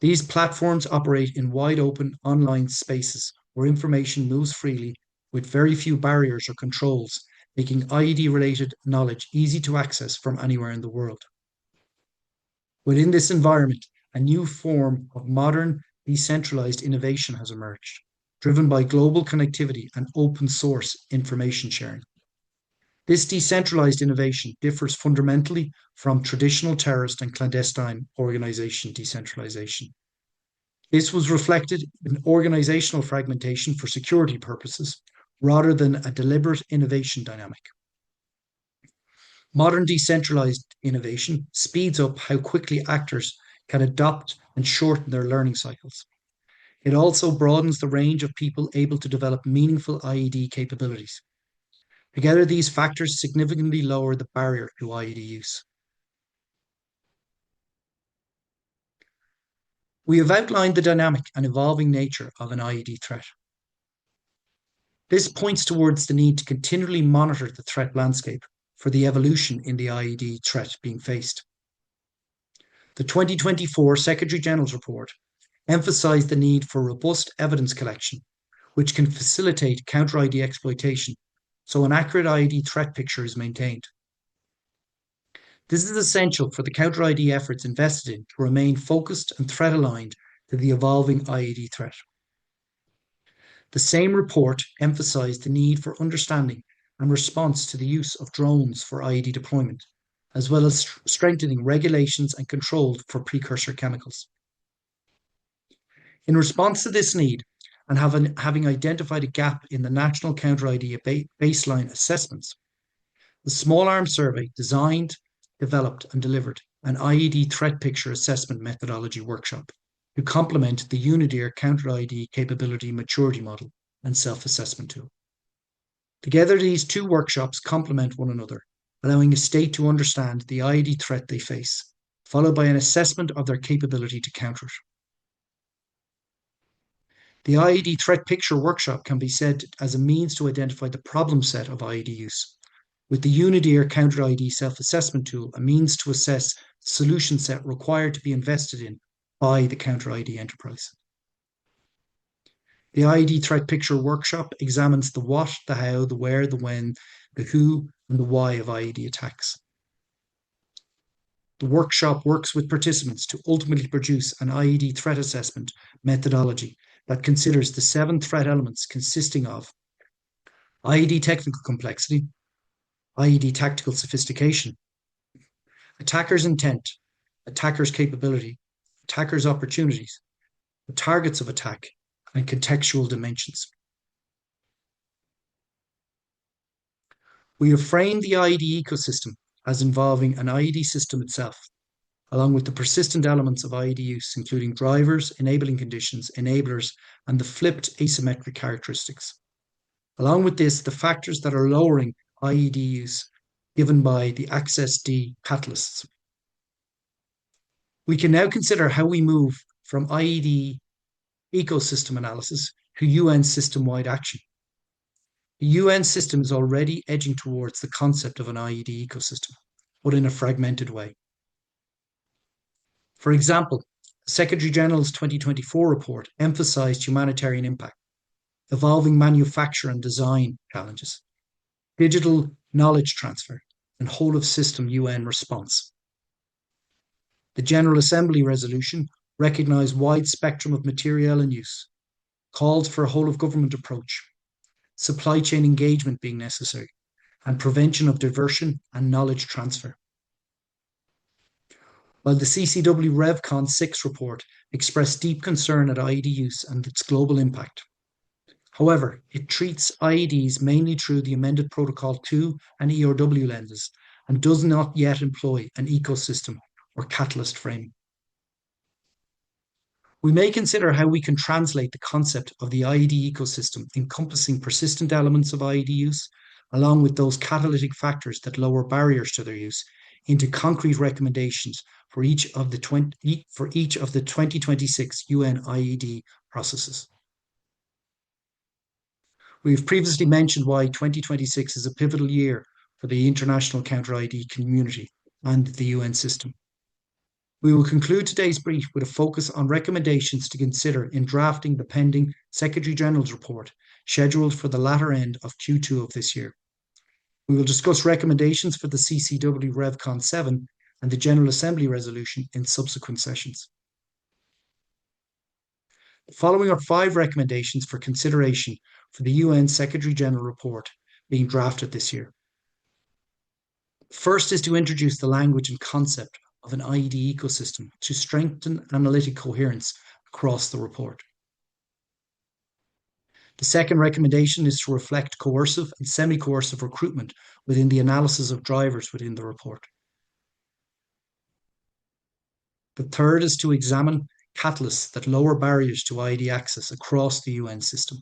These platforms operate in wide-open online spaces where information moves freely with very few barriers or controls, making IED-related knowledge easy to access from anywhere in the world. Within this environment, a new form of modern, decentralized innovation has emerged, driven by global connectivity and open source information sharing. This decentralized innovation differs fundamentally from traditional terrorist and clandestine organization decentralization. This was reflected in organizational fragmentation for security purposes, rather than a deliberate innovation dynamic. Modern decentralized innovation speeds up how quickly actors can adopt and shorten their learning cycles. It also broadens the range of people able to develop meaningful IED capabilities. Together, these factors significantly lower the barrier to IED use. We have outlined the dynamic and evolving nature of an IED threat. This points towards the need to continually monitor the threat landscape for the evolution in the IED threat being faced. The 2024 Secretary General's report emphasised the need for robust evidence collection, which can facilitate counter-IED exploitation, so an accurate IED threat picture is maintained. This is essential for the counter-IED efforts invested in to remain focused and threat-aligned to the evolving IED threat. The same report emphasised the need for understanding and response to the use of drones for IED deployment, as well as strengthening regulations and controls for precursor chemicals. In response to this need, and having identified a gap in the national counter-IED baseline assessments, the Small Arms Survey designed, developed and delivered an IED threat picture assessment methodology workshop to complement the UNIDIR counter-IED capability maturity model and self-assessment tool. Together, these two workshops complement one another, allowing a state to understand the IED threat they face, followed by an assessment of their capability to counter it. The IED threat picture workshop can be said as a means to identify the problem set of IED use, with the UNIDIR counter-IED self-assessment tool a means to assess the solution set required to be invested in by the counter-IED enterprise. The IED threat picture workshop examines the what, the how, the where, the when, the who, and the why of IED attacks. The workshop works with participants to ultimately produce an IED threat assessment methodology that considers the 7 threat elements consisting of IED technical complexity, IED tactical sophistication, attacker's intent, attacker's capability, attacker's opportunities, the targets of attack, and contextual dimensions. We have framed the IED ecosystem as involving an IED system itself, along with the persistent elements of IED use, including drivers, enabling conditions, enablers, and the flipped asymmetric characteristics. Along with this, the factors that are lowering IED use given by the Access D catalysts. We can now consider how we move from IED ecosystem analysis to UN system-wide action. The UN system is already edging towards the concept of an IED ecosystem, but in a fragmented way. For example, the Secretary-General's 2024 report emphasised humanitarian impact, evolving manufacture and design challenges, digital knowledge transfer, and whole-of-system UN response. The General Assembly resolution recognised wide spectrum of material and use, called for a whole-of-government approach, supply chain engagement being necessary, and prevention of diversion and knowledge transfer. While the CCW RevCon 6 report expressed deep concern at IED use and its global impact. However, it treats IEDs mainly through the amended Protocol 2 and ERW lenses and does not yet employ an ecosystem or catalyst framing. We may consider how we can translate the concept of the IED ecosystem encompassing persistent elements of IED use, along with those catalytic factors that lower barriers to their use, into concrete recommendations for each of the 2026 UN IED processes. We've previously mentioned why 2026 is a pivotal year for the international counter-IED community and the UN system. We will conclude today's brief with a focus on recommendations to consider in drafting the pending Secretary-General's report, scheduled for the latter end of Q2 of this year. We will discuss recommendations for the CCW RevCon 7 and the General Assembly resolution in subsequent sessions. The following are 5 recommendations for consideration for the UN Secretary-General report being drafted this year. First is to introduce the language and concept of an IED ecosystem to strengthen analytic coherence across the report. The second recommendation is to reflect coercive and semi-coercive recruitment within the analysis of drivers within the report. The third is to examine catalysts that lower barriers to IED access across the UN system.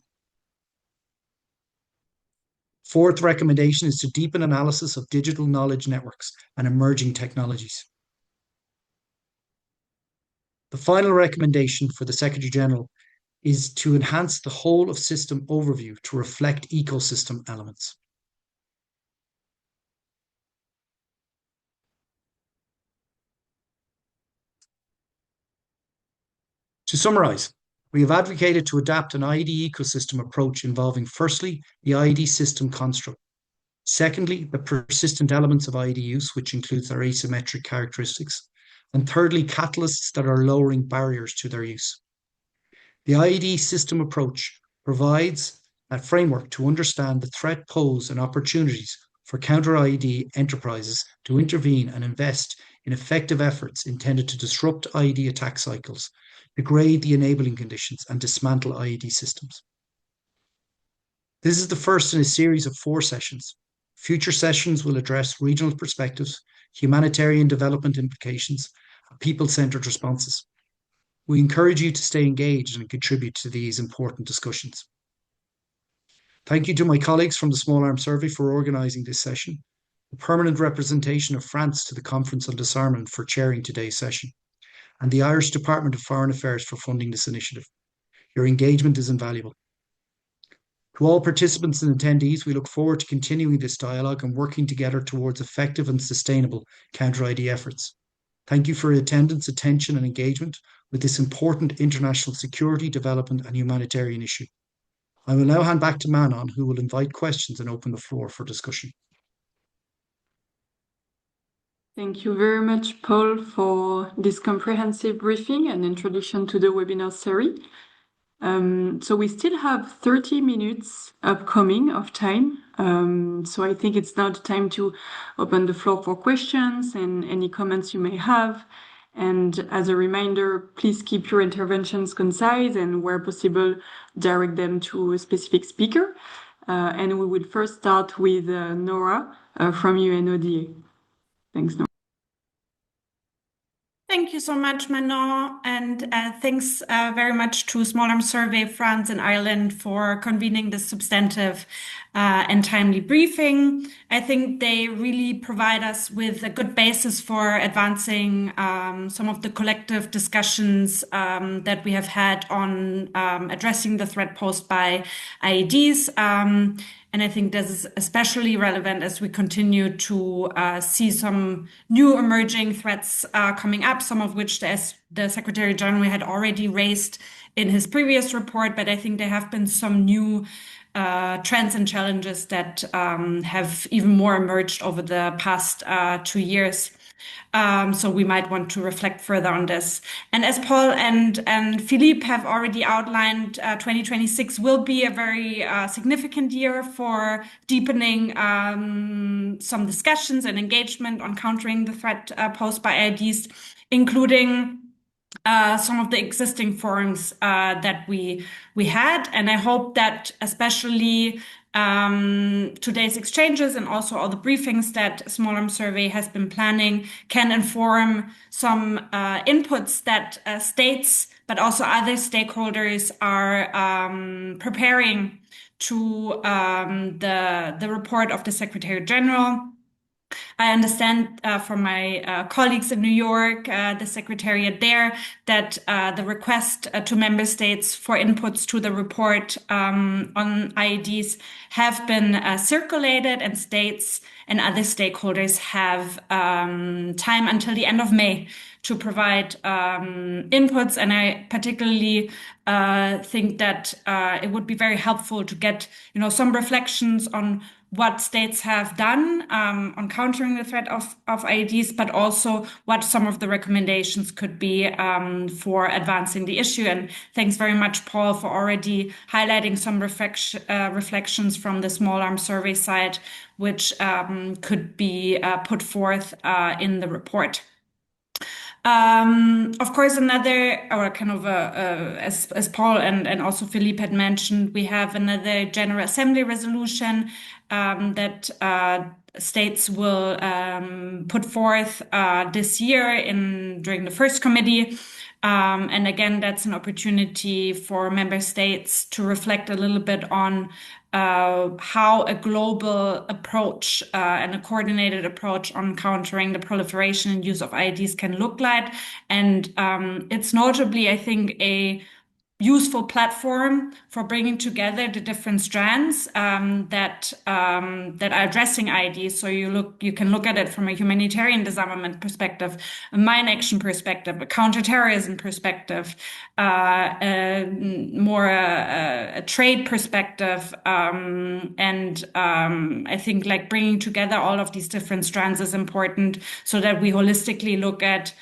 Fourth recommendation is to deepen analysis of digital knowledge networks and emerging technologies. The final recommendation for the Secretary-General is to enhance the whole of system overview to reflect ecosystem elements. To summarise, we have advocated to adapt an IED ecosystem approach involving, firstly, the IED system construct, secondly, the persistent elements of IED use, which includes their asymmetric characteristics, and thirdly, catalysts that are lowering barriers to their use. The IED system approach provides a framework to understand the threat pose and opportunities for counter-IED enterprises to intervene and invest in effective efforts intended to disrupt IED attack cycles, degrade the enabling conditions, and dismantle IED systems. This is the first in a series of 4 sessions. Future sessions will address regional perspectives, humanitarian development implications, and people-centered responses. We encourage you to stay engaged and contribute to these important discussions. Thank you to my colleagues from the Small Arms Survey for organising this session, the permanent representation of France to the Conference on Disarmament for chairing today's session, and the Irish Department of Foreign Affairs for funding this initiative. Your engagement is invaluable. To all participants and attendees, we look forward to continuing this dialogue and working together towards effective and sustainable counter-IED efforts. Thank you for your attendance, attention and engagement with this important international security, development and humanitarian issue. I will now hand back to Manon, who will invite questions and open the floor for discussion. Thank you very much, Paul, for this comprehensive briefing and introduction to the webinar series. So we still have 30 minutes upcoming of time. So I think it's now the time to open the floor for questions and any comments you may have. And as a reminder, please keep your interventions concise and where possible, direct them to a specific speaker. And we will first start with Nora from UNODA. Thanks, Nora. Thank you so much, Manon, and thanks very much to Small Arms Survey France and Ireland for convening this substantive and timely briefing. I think they really provide us with a good basis for advancing some of the collective discussions that we have had on addressing the threat posed by IEDs. And I think this is especially relevant as we continue to see some new emerging threats coming up, some of which the Secretary General had already raised in his previous report. But I think there have been some new trends and challenges that have even more emerged over the past 2 years. So we might want to reflect further on this. And as Paul and Philippe have already outlined, 2026 will be a very significant year for deepening some discussions and engagement on countering the threat posed by IEDs, including some of the existing forums that we had. And I hope that especially today's exchanges and also all the briefings that Small Arms Survey has been planning can inform some inputs that states, but also other stakeholders are preparing to the report of the Secretary General. I understand from my colleagues in New York, the Secretariat there, that the request to member states for inputs to the report on IEDs have been circulated, and states and other stakeholders have time until the end of May to provide inputs. And I particularly think that it would be very helpful to get, some reflections on what states have done on countering the threat of IEDs, but also what some of the recommendations could be for advancing the issue. And thanks very much, Paul, for already highlighting some reflections from the Small Arms Survey side, which could be put forth in the report. Of course, as Paul and also Philippe had mentioned, we have another General Assembly resolution that states will put forth this year during the first committee. And again, that's an opportunity for member states to reflect a little bit on how a global approach and a coordinated approach on countering the proliferation and use of IEDs can look like. And it's notably, I think, a useful platform for bringing together the different strands that are addressing IEDs. So you can look at it from a humanitarian disarmament perspective, a mine action perspective, a counterterrorism perspective, more a trade perspective, and I think bringing together all of these different strands is important so that we holistically look at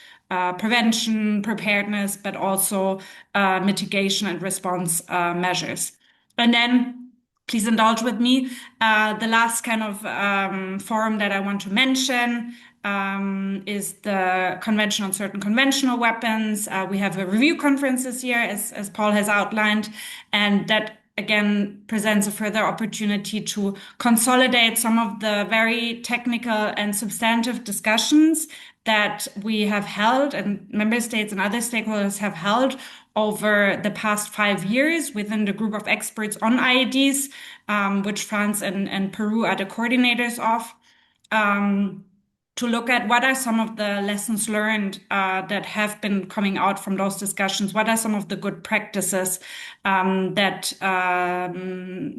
prevention, preparedness, but also mitigation and response measures. And then please indulge with me. The last kind of forum that I want to mention is the Convention on Certain Conventional Weapons. We have a review conference this year, as Paul has outlined, and that again presents a further opportunity to consolidate some of the very technical and substantive discussions that we have held and member states and other stakeholders have held over the past 5 years within the group of experts on IEDs, which France and Peru are the coordinators of, to look at what are some of the lessons learned that have been coming out from those discussions, what are some of the good practices that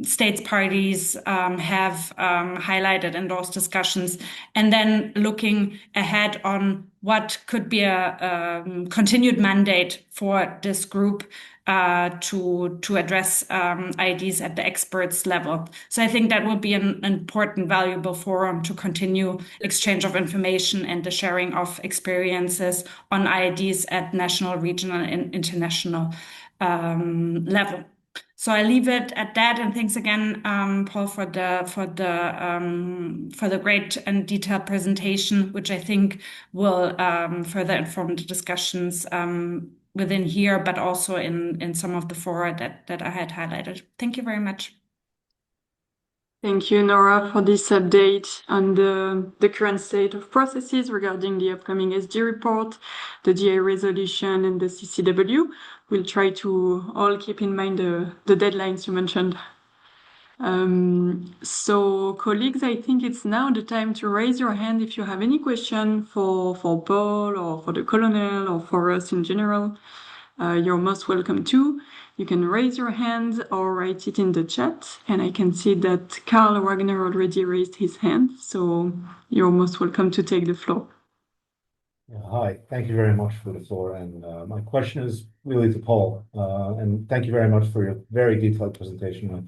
states parties have highlighted in those discussions, and then looking ahead on what could be a continued mandate for this group to address IEDs at the experts level. So I think that will be an important, valuable forum to continue exchange of information and the sharing of experiences on IEDs at national, regional, and international level. So I leave it at that, and thanks again, Paul, for the great and detailed presentation, which I think will further inform the discussions within here, but also in some of the fora that I had highlighted. Thank you very much. Thank you, Nora, for this update on the current state of processes regarding the upcoming SG report, the GA resolution, and the CCW. We'll try to all keep in mind the deadlines you mentioned. So, colleagues, I think it's now the time to raise your hand if you have any question for Paul or for the colonel or for us in general. You're most welcome to. You can raise your hand or write it in the chat. And I can see that Carl Wagner already raised his hand. So you're most welcome to take the floor. Hi, thank you very much for the floor. And my question is really to Paul. And thank you very much for your very detailed presentation. I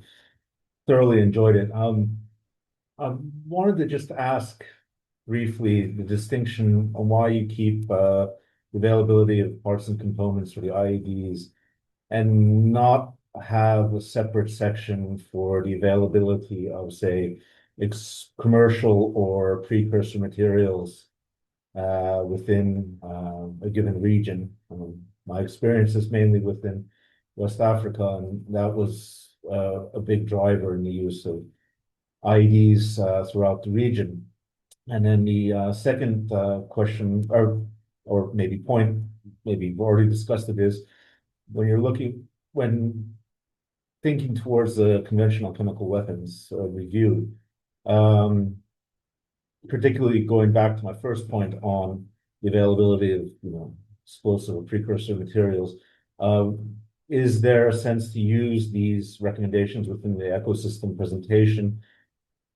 thoroughly enjoyed it. I wanted to just ask briefly the distinction on why you keep the availability of parts and components for the IEDs and not have a separate section for the availability of, say, commercial or precursor materials within a given region. My experience is mainly within West Africa, and that was a big driver in the use of IEDs throughout the region. And then the second question, or maybe point, maybe you've already discussed it, is when thinking towards the conventional chemical weapons review, particularly going back to my first point on the availability of explosive or precursor materials, is there a sense to use these recommendations within the ecosystem presentation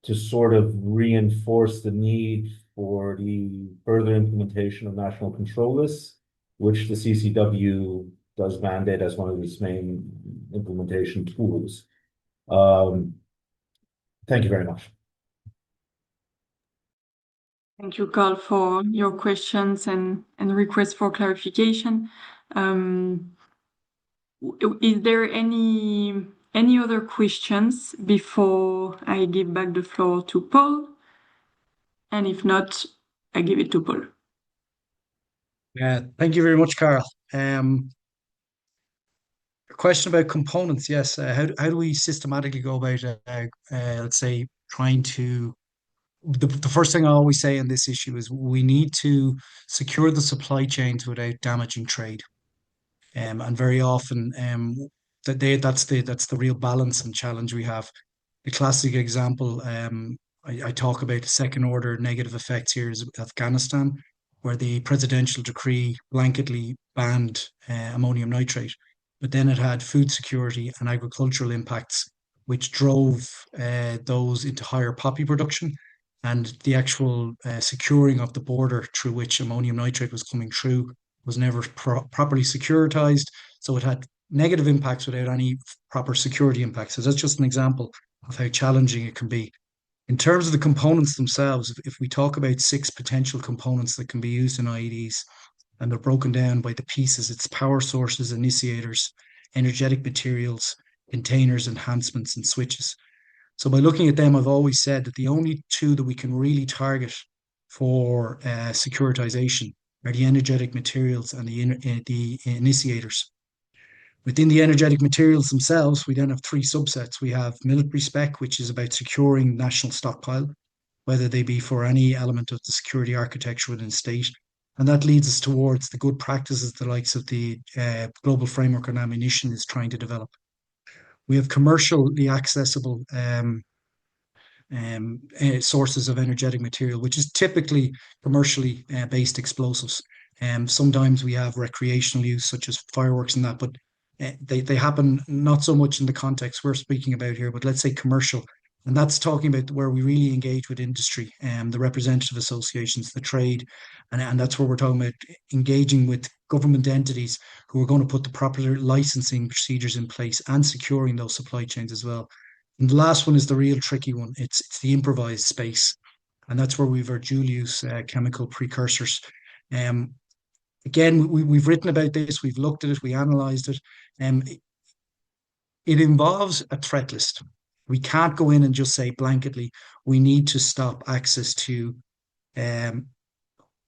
to sort of reinforce the need for the further implementation of national control lists, which the CCW does mandate as one of its main implementation tools? Thank you very much. Thank you, Carl, for your questions and requests for clarification. Is there any other questions before I give back the floor to Paul? And if not, I give it to Paul. Yeah, thank you very much, Carl. A question about components. Yes, how do we systematically go about, let's say, trying to... The first thing I always say on this issue is we need to secure the supply chains without damaging trade. And very often, that's the real balance and challenge we have. The classic example I talk about, the second order negative effects here, is Afghanistan, where the presidential decree blanketly banned ammonium nitrate, but then it had food security and agricultural impacts, which drove those into higher poppy production. And the actual securing of the border through which ammonium nitrate was coming through was never properly securitized. So it had negative impacts without any proper security impacts. So that's just an example of how challenging it can be. In terms of the components themselves, if we talk about 6 potential components that can be used in IEDs, and they're broken down by the pieces, it's power sources, initiators, energetic materials, containers, enhancements, and switches. So by looking at them, I've always said that the only 2 that we can really target for securitization are the energetic materials and the initiators. Within the energetic materials themselves, we then have 3 subsets. We have military spec, which is about securing national stockpile, whether they be for any element of the security architecture within a state. And that leads us towards the good practices, the likes of the Global Framework on Ammunition is trying to develop. We have commercially accessible sources of energetic material, which is typically commercially based explosives. Sometimes we have recreational use, such as fireworks and that, but they happen not so much in the context we're speaking about here, but let's say commercial. And that's talking about where we really engage with industry and the representative associations, the trade. And that's where we're talking about engaging with government entities who are going to put the proper licensing procedures in place and securing those supply chains as well. And the last one is the real tricky one. It's the improvised space. And that's where we've our dual use chemical precursors. Again, we've written about this, we've looked at it, we analysed it. It involves a threat list. We can't go in and just say blanketly, we need to stop access to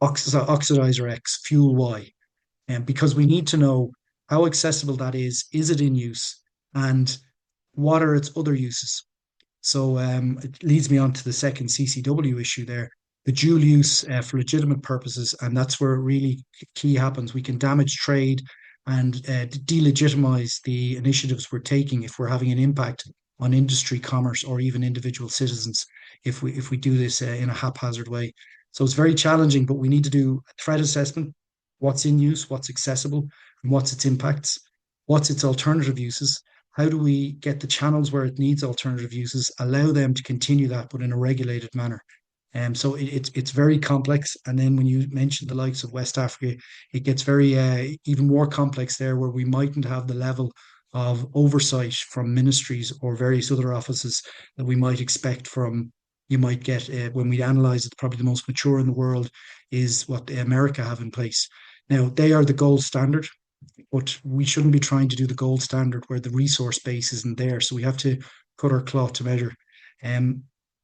oxidizer X, fuel Y, because we need to know how accessible that is it in use, and what are its other uses. So it leads me on to the second CCW issue there, the dual use for legitimate purposes. And that's where it really key happens. We can damage trade and delegitimize the initiatives we're taking if we're having an impact on industry, commerce, or even individual citizens if we do this in a haphazard way. So it's very challenging, but we need to do a threat assessment, what's in use, what's accessible, and what's its impacts, what's its alternative uses. How do we get the channels where it needs alternative uses, allow them to continue that, but in a regulated manner? So it's very complex. And then when you mention the likes of West Africa, it gets very even more complex there, where we mightn't have the level of oversight from ministries or various other offices that we might expect from you might get when we analyze it. Probably the most mature in the world is what America have in place. Now they are the gold standard, but we shouldn't be trying to do the gold standard where the resource base isn't there. So we have to cut our cloth to measure. Um,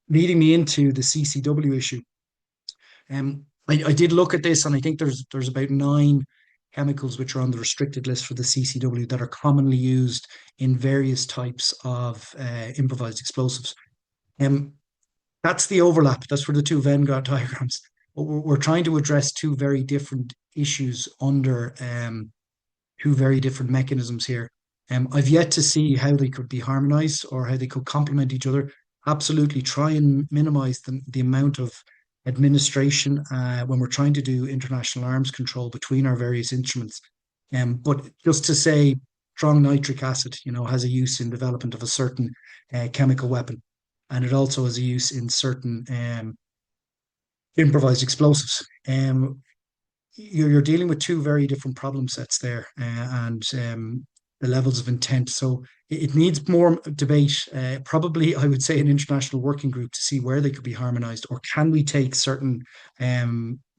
Leading me into the CCW issue. I did look at this, and I think there's about 9 chemicals which are on the restricted list for the CCW that are commonly used in various types of improvised explosives. That's the overlap. That's where the two Venn diagrams. But we're trying to address two very different issues under 2 very different mechanisms here. I've yet to see how they could be harmonized or how they could complement each other. Absolutely try and minimize the amount of administration when we're trying to do international arms control between our various instruments. But just to say, strong nitric acid, has a use in development of a certain chemical weapon, and it also has a use in certain improvised explosives. You're dealing with 2 very different problem sets there, and the levels of intent. So it needs more debate. Probably, I would say, an international working group to see where they could be harmonized, or can we take certain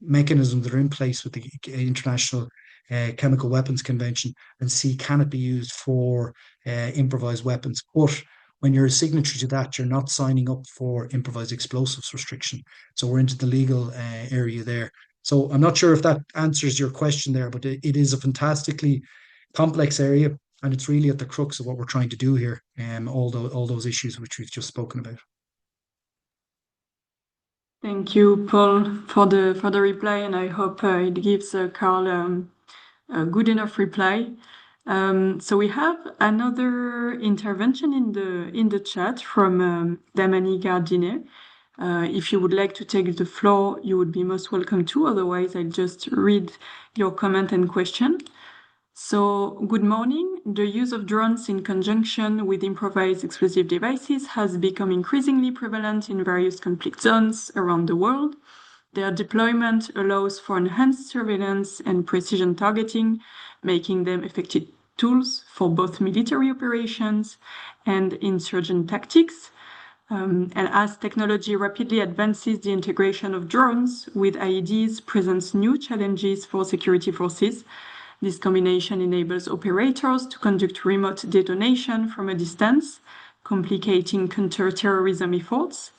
mechanisms that are in place with the International Chemical Weapons Convention and see can it be used for improvised weapons. But when you're a signatory to that, you're not signing up for improvised explosives restriction. So we're into the legal area there. So I'm not sure if that answers your question there, but it is a fantastically complex area, and it's really at the crux of what we're trying to do here. All those issues which we've just spoken about. Thank you, Paul, for the reply, and I hope it gives Carl a good enough reply. So we have another intervention in the chat from Damani Gardine. If you would like to take the floor, you would be most welcome to. Otherwise, I'll just read your comment and question. So, good morning. The use of drones in conjunction with improvised explosive devices has become increasingly prevalent in various conflict zones around the world. Their deployment allows for enhanced surveillance and precision targeting, making them effective tools for both military operations and insurgent tactics. And as technology rapidly advances, the integration of drones with IEDs presents new challenges for security forces. This combination enables operators to conduct remote detonation from a distance, complicating counter-terrorism efforts.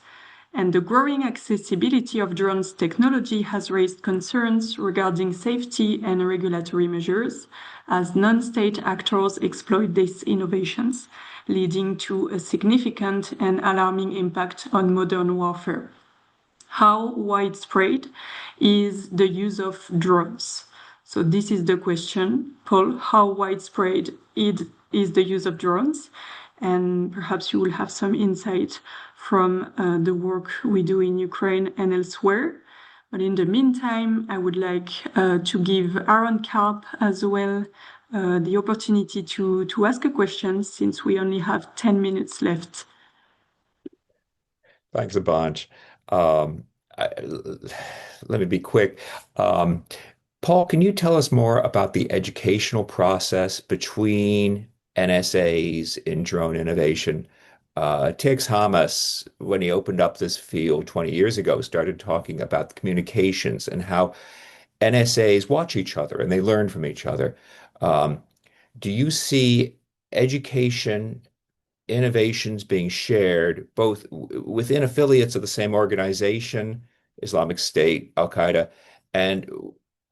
And the growing accessibility of drones technology has raised concerns regarding safety and regulatory measures as non-state actors exploit these innovations, leading to a significant and alarming impact on modern warfare. How widespread is the use of drones? So this is the question, Paul. How widespread is the use of drones? And perhaps you will have some insight from the work we do in Ukraine and elsewhere. But in the meantime, I would like to give Aaron Karp as well the opportunity to ask a question, since we only have 10 minutes left. Thanks a bunch. Let me be quick. Paul, can you tell us more about the educational process between NSAs in drone innovation? Tiggs Hamas, when he opened up this field 20 years ago, started talking about the communications and how NSAs watch each other and they learn from each other. Do you see education innovations being shared both within affiliates of the same organization, Islamic State, Al Qaeda, and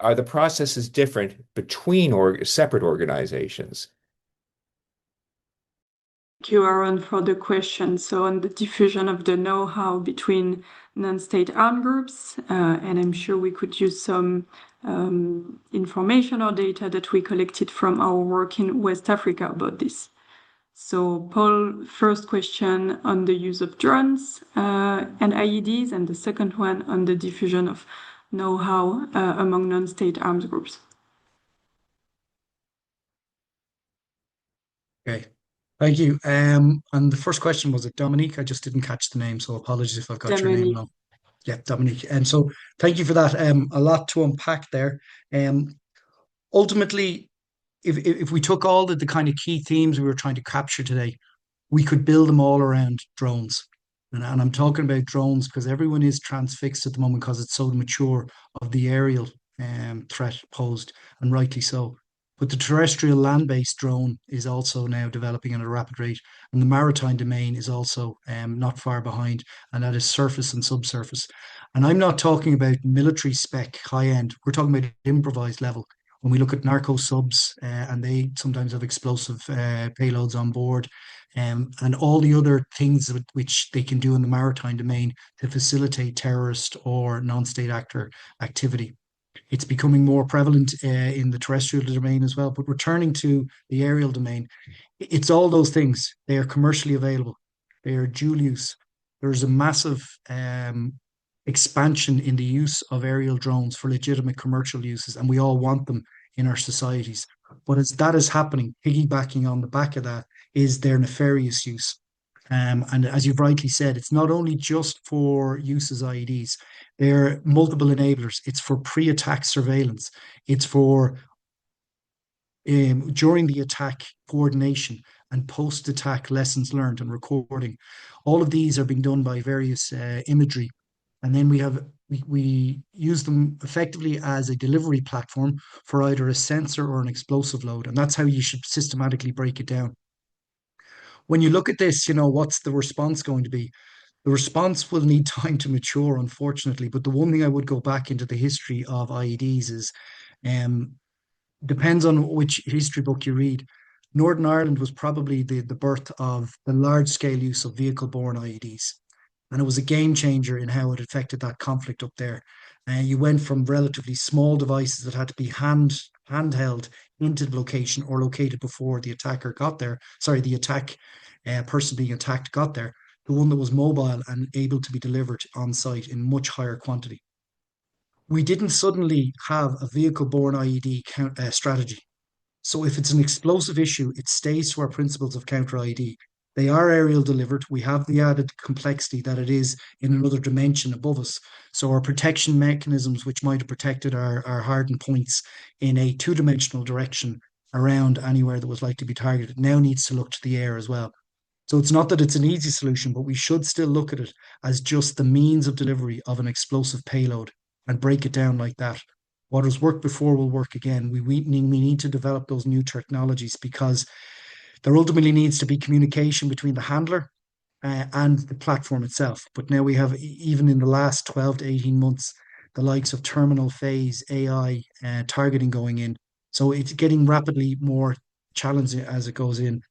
are the processes different between separate organizations? Thank Thank you, Aaron, for the question. So on the diffusion of the know-how between non-state armed groups, and I'm sure we could use some information or data that we collected from our work in West Africa about this. So Paul, first question on the use of drones and IEDs, and the second one on the diffusion of know-how among non-state armed groups. Okay, thank you. And the first question, was it Dominique? I just didn't catch the name, so apologies if I've got your name wrong. Yeah, Dominique. And so thank you for that. A lot to unpack there. Ultimately, if we took all the kind of key themes we were trying to capture today, we could build them all around drones. And I'm talking about drones because everyone is transfixed at the moment because it's so mature of the aerial threat posed, and rightly so. But the terrestrial land-based drone is also now developing at a rapid rate, and the maritime domain is also not far behind, and that is surface and subsurface. And I'm not talking about military spec high end. We're talking about improvised level. When we look at narco subs, and they sometimes have explosive payloads on board, and all the other things which they can do in the maritime domain to facilitate terrorist or non-state actor activity. It's becoming more prevalent in the terrestrial domain as well. But returning to the aerial domain, it's all those things. They are commercially available. They are dual use. There's a massive expansion in the use of aerial drones for legitimate commercial uses, and we all want them in our societies. But as that is happening, piggybacking on the back of that is their nefarious use. And as you've rightly said, it's not only just for use as IEDs, there are multiple enablers. It's for pre-attack surveillance. It's for during the attack coordination and post-attack lessons learned and recording. All of these are being done by various imagery. And then we use them effectively as a delivery platform for either a sensor or an explosive load. And that's how you should systematically break it down. When you look at this, what's the response going to be? The response will need time to mature, unfortunately. But the one thing I would go back into the history of IEDs is, depends on which history book you read. Northern Ireland was probably the birth of the large scale use of vehicle-borne IEDs. And it was a game changer in how it affected that conflict up there. You went from relatively small devices that had to be handheld into the location or located before the attacker got there. Sorry, the person being attacked got there. To one that was mobile and able to be delivered on site in much higher quantity. We didn't suddenly have a vehicle-borne IED strategy. So if it's an explosive issue, it stays to our principles of counter IED. They are aerial delivered. We have the added complexity that it is in another dimension above us. So our protection mechanisms, which might have protected our hardened points in a two-dimensional direction around anywhere that was likely to be targeted, now needs to look to the air as well. So it's not that it's an easy solution, but we should still look at it as just the means of delivery of an explosive payload and break it down like that. What has worked before will work again. We need to develop those new technologies because there ultimately needs to be communication between the handler and the platform itself. But now we have, even in the last 12 to 18 months, the likes of terminal phase, AI, targeting going in. So it's getting rapidly more challenging as it goes in.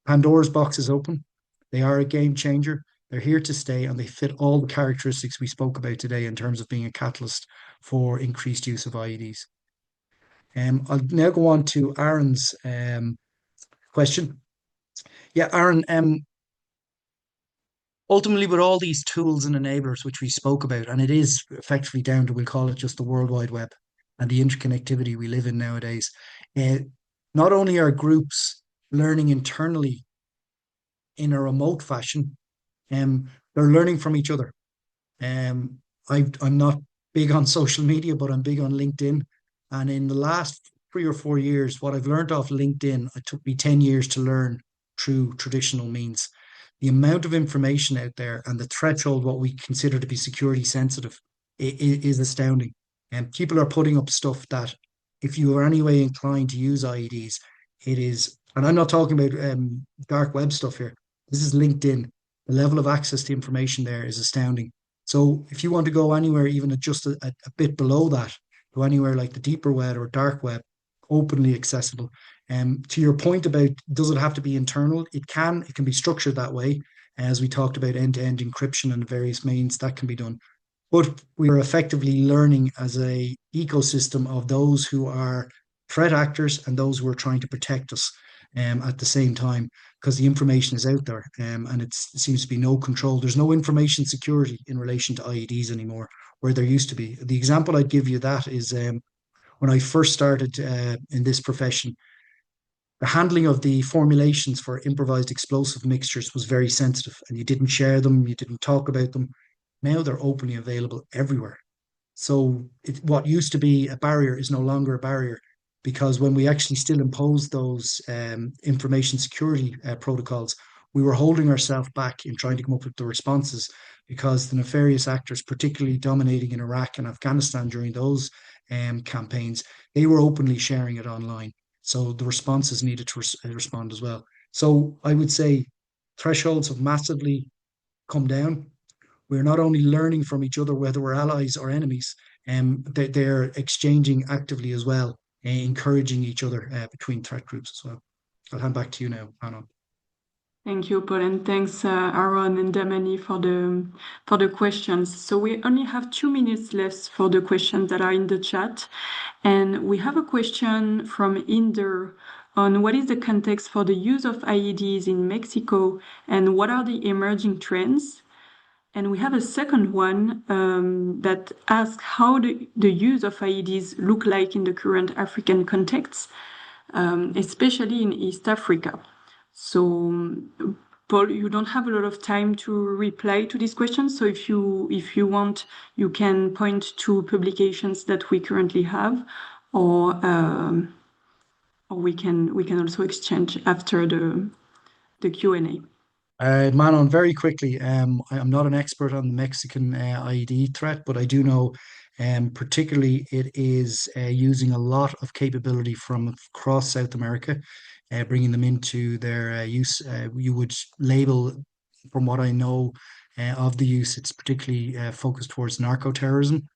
Pandora's box is open. They are a game changer. They're here to stay, and they fit all the characteristics we spoke about today in terms of being a catalyst for increased use of IEDs. I'll now go on to Aaron's question. Yeah, Aaron, ultimately with all these tools and enablers which we spoke about, and it is effectively down to, we'll call it just the World Wide Web and the interconnectivity we live in nowadays, not only are groups learning internally in a remote fashion, they're learning from each other. I'm not big on social media, but I'm big on LinkedIn. And in the last 3 or 4 years, what I've learned off LinkedIn, it took me 10 years to learn through traditional means. The amount of information out there and the threshold, what we consider to be security sensitive, is astounding. And people are putting up stuff that, if you are anyway inclined to use IEDs, it is, and I'm not talking about dark web stuff here. This is LinkedIn. The level of access to information there is astounding. So if you want to go anywhere, even just a bit below that, go anywhere like the deeper web or dark web, openly accessible, To your point about does it have to be internal? It can be structured that way. As we talked about end-to-end encryption and various means that can be done. But we are effectively learning as a ecosystem of those who are threat actors and those who are trying to protect us at the same time, because the information is out there and it seems to be no control. There's no information security in relation to IEDs anymore, where there used to be. The example I'd give you that is when I first started in this profession, the handling of the formulations for improvised explosive mixtures was very sensitive, and you didn't share them, you didn't talk about them. Now they're openly available everywhere. So what used to be a barrier is no longer a barrier, because when we actually still imposed those information security protocols, we were holding ourselves back in trying to come up with the responses, because the nefarious actors, particularly dominating in Iraq and Afghanistan during those campaigns, they were openly sharing it online. So the responses needed to respond as well. So I would say thresholds have massively come down. We're not only learning from each other, whether we're allies or enemies, they're exchanging actively as well, encouraging each other between threat groups as well. I'll hand back to you now, Anna. Thank you, Paul, and thanks, Aaron and Damani for the questions. So we only have 2 minutes left for the questions that are in the chat, and we have a question from Inder on what is the context for the use of IEDs in Mexico and what are the emerging trends. And we have a second one that asks how the use of IEDs look like in the current African context, especially in East Africa. So, Paul, you don't have a lot of time to reply to these questions. So if you want, you can point to publications that we currently have, or we can also exchange after the Q&A. Manon, very quickly, I'm not an expert on the Mexican IED threat, but I do know particularly it is using a lot of capability from across South America, bringing them into their use. You would label, from what I know of the use, it's particularly focused towards narco-terrorism.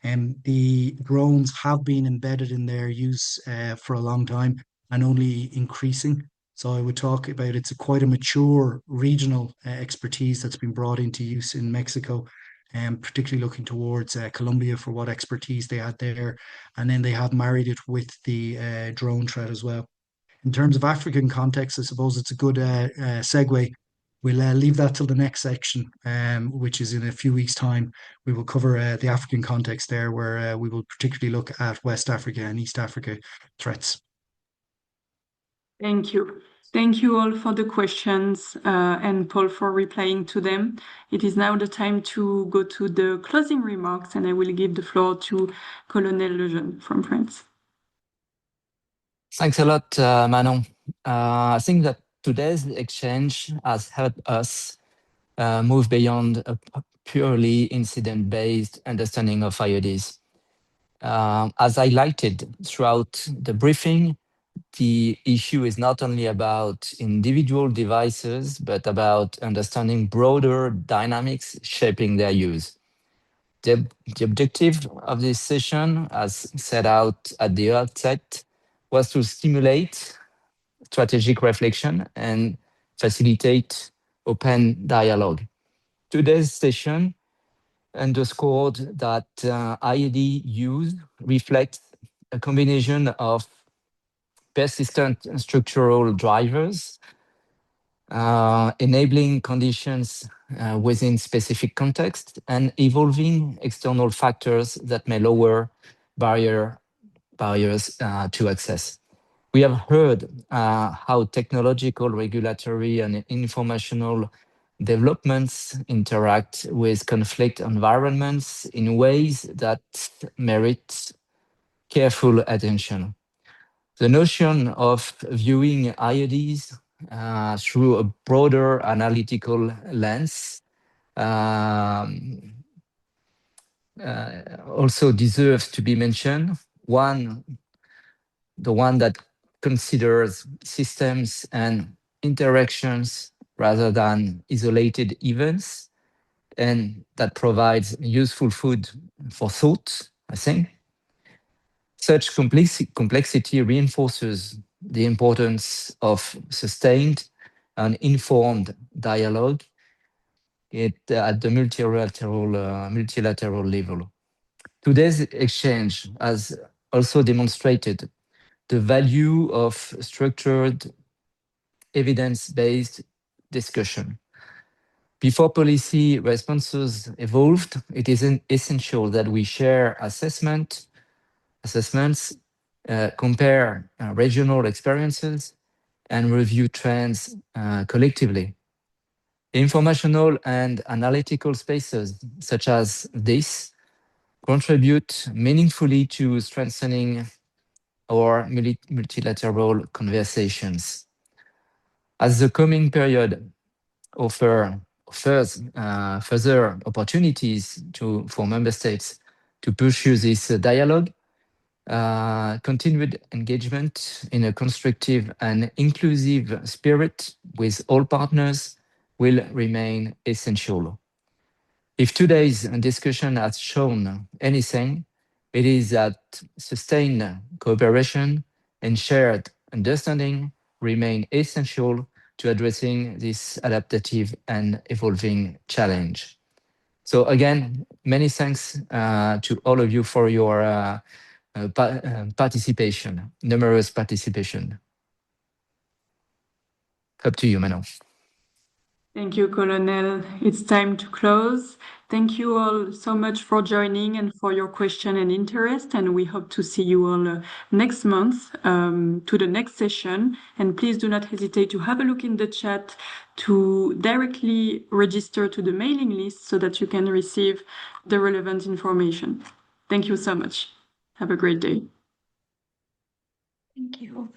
And the drones have been embedded in their use for a long time and only increasing. So I would talk about it's quite a mature regional expertise that's been brought into use in Mexico, and particularly looking towards Colombia for what expertise they had there. And then they have married it with the drone threat as well. In terms of African context, I suppose it's a good segue. We'll leave that till the next section, which is in a few weeks' time. We will cover the African context there, where we will particularly look at West Africa and East Africa threats. Thank you. Thank you all for the questions and Paul for replying to them. It is now the time to go to the closing remarks, and I will give the floor to Colonel Lejeune from France. Thanks a lot, Manon. I think that today's exchange has helped us move beyond a purely incident-based understanding of IEDs. As highlighted throughout the briefing, the issue is not only about individual devices, but about understanding broader dynamics shaping their use. The objective of this session, as set out at the outset, was to stimulate strategic reflection and facilitate open dialogue. Today's session underscored that IED use reflects a combination of persistent structural drivers, enabling conditions within specific context, and evolving external factors that may lower barriers to access. We have heard how technological, regulatory, and informational developments interact with conflict environments in ways that merit careful attention. The notion of viewing IEDs through a broader analytical lens also deserves to be mentioned. The one that considers systems and interactions rather than isolated events, and that provides useful food for thought, I think. Such complexity reinforces the importance of sustained and informed dialogue at the multilateral level. Today's exchange has also demonstrated the value of structured, evidence-based discussion. Before policy responses evolved, it is essential that we share assessments, compare regional experiences, and review trends collectively. Informational and analytical spaces such as this contribute meaningfully to strengthening our multilateral conversations. As the coming period offers further opportunities for member states to pursue this dialogue, continued engagement in a constructive and inclusive spirit with all partners will remain essential. If today's discussion has shown anything, it is that sustained cooperation and shared understanding remain essential to addressing this adaptive and evolving challenge. So again, many thanks to all of you for your participation, numerous participation. Up to you, Manon. Thank you, Colonel. It's time to close. Thank you all so much for joining and for your question and interest. And we hope to see you all next month to the next session. And please do not hesitate to have a look in the chat to directly register to the mailing list so that you can receive the relevant information. Thank you so much. Have a great day. Thank you.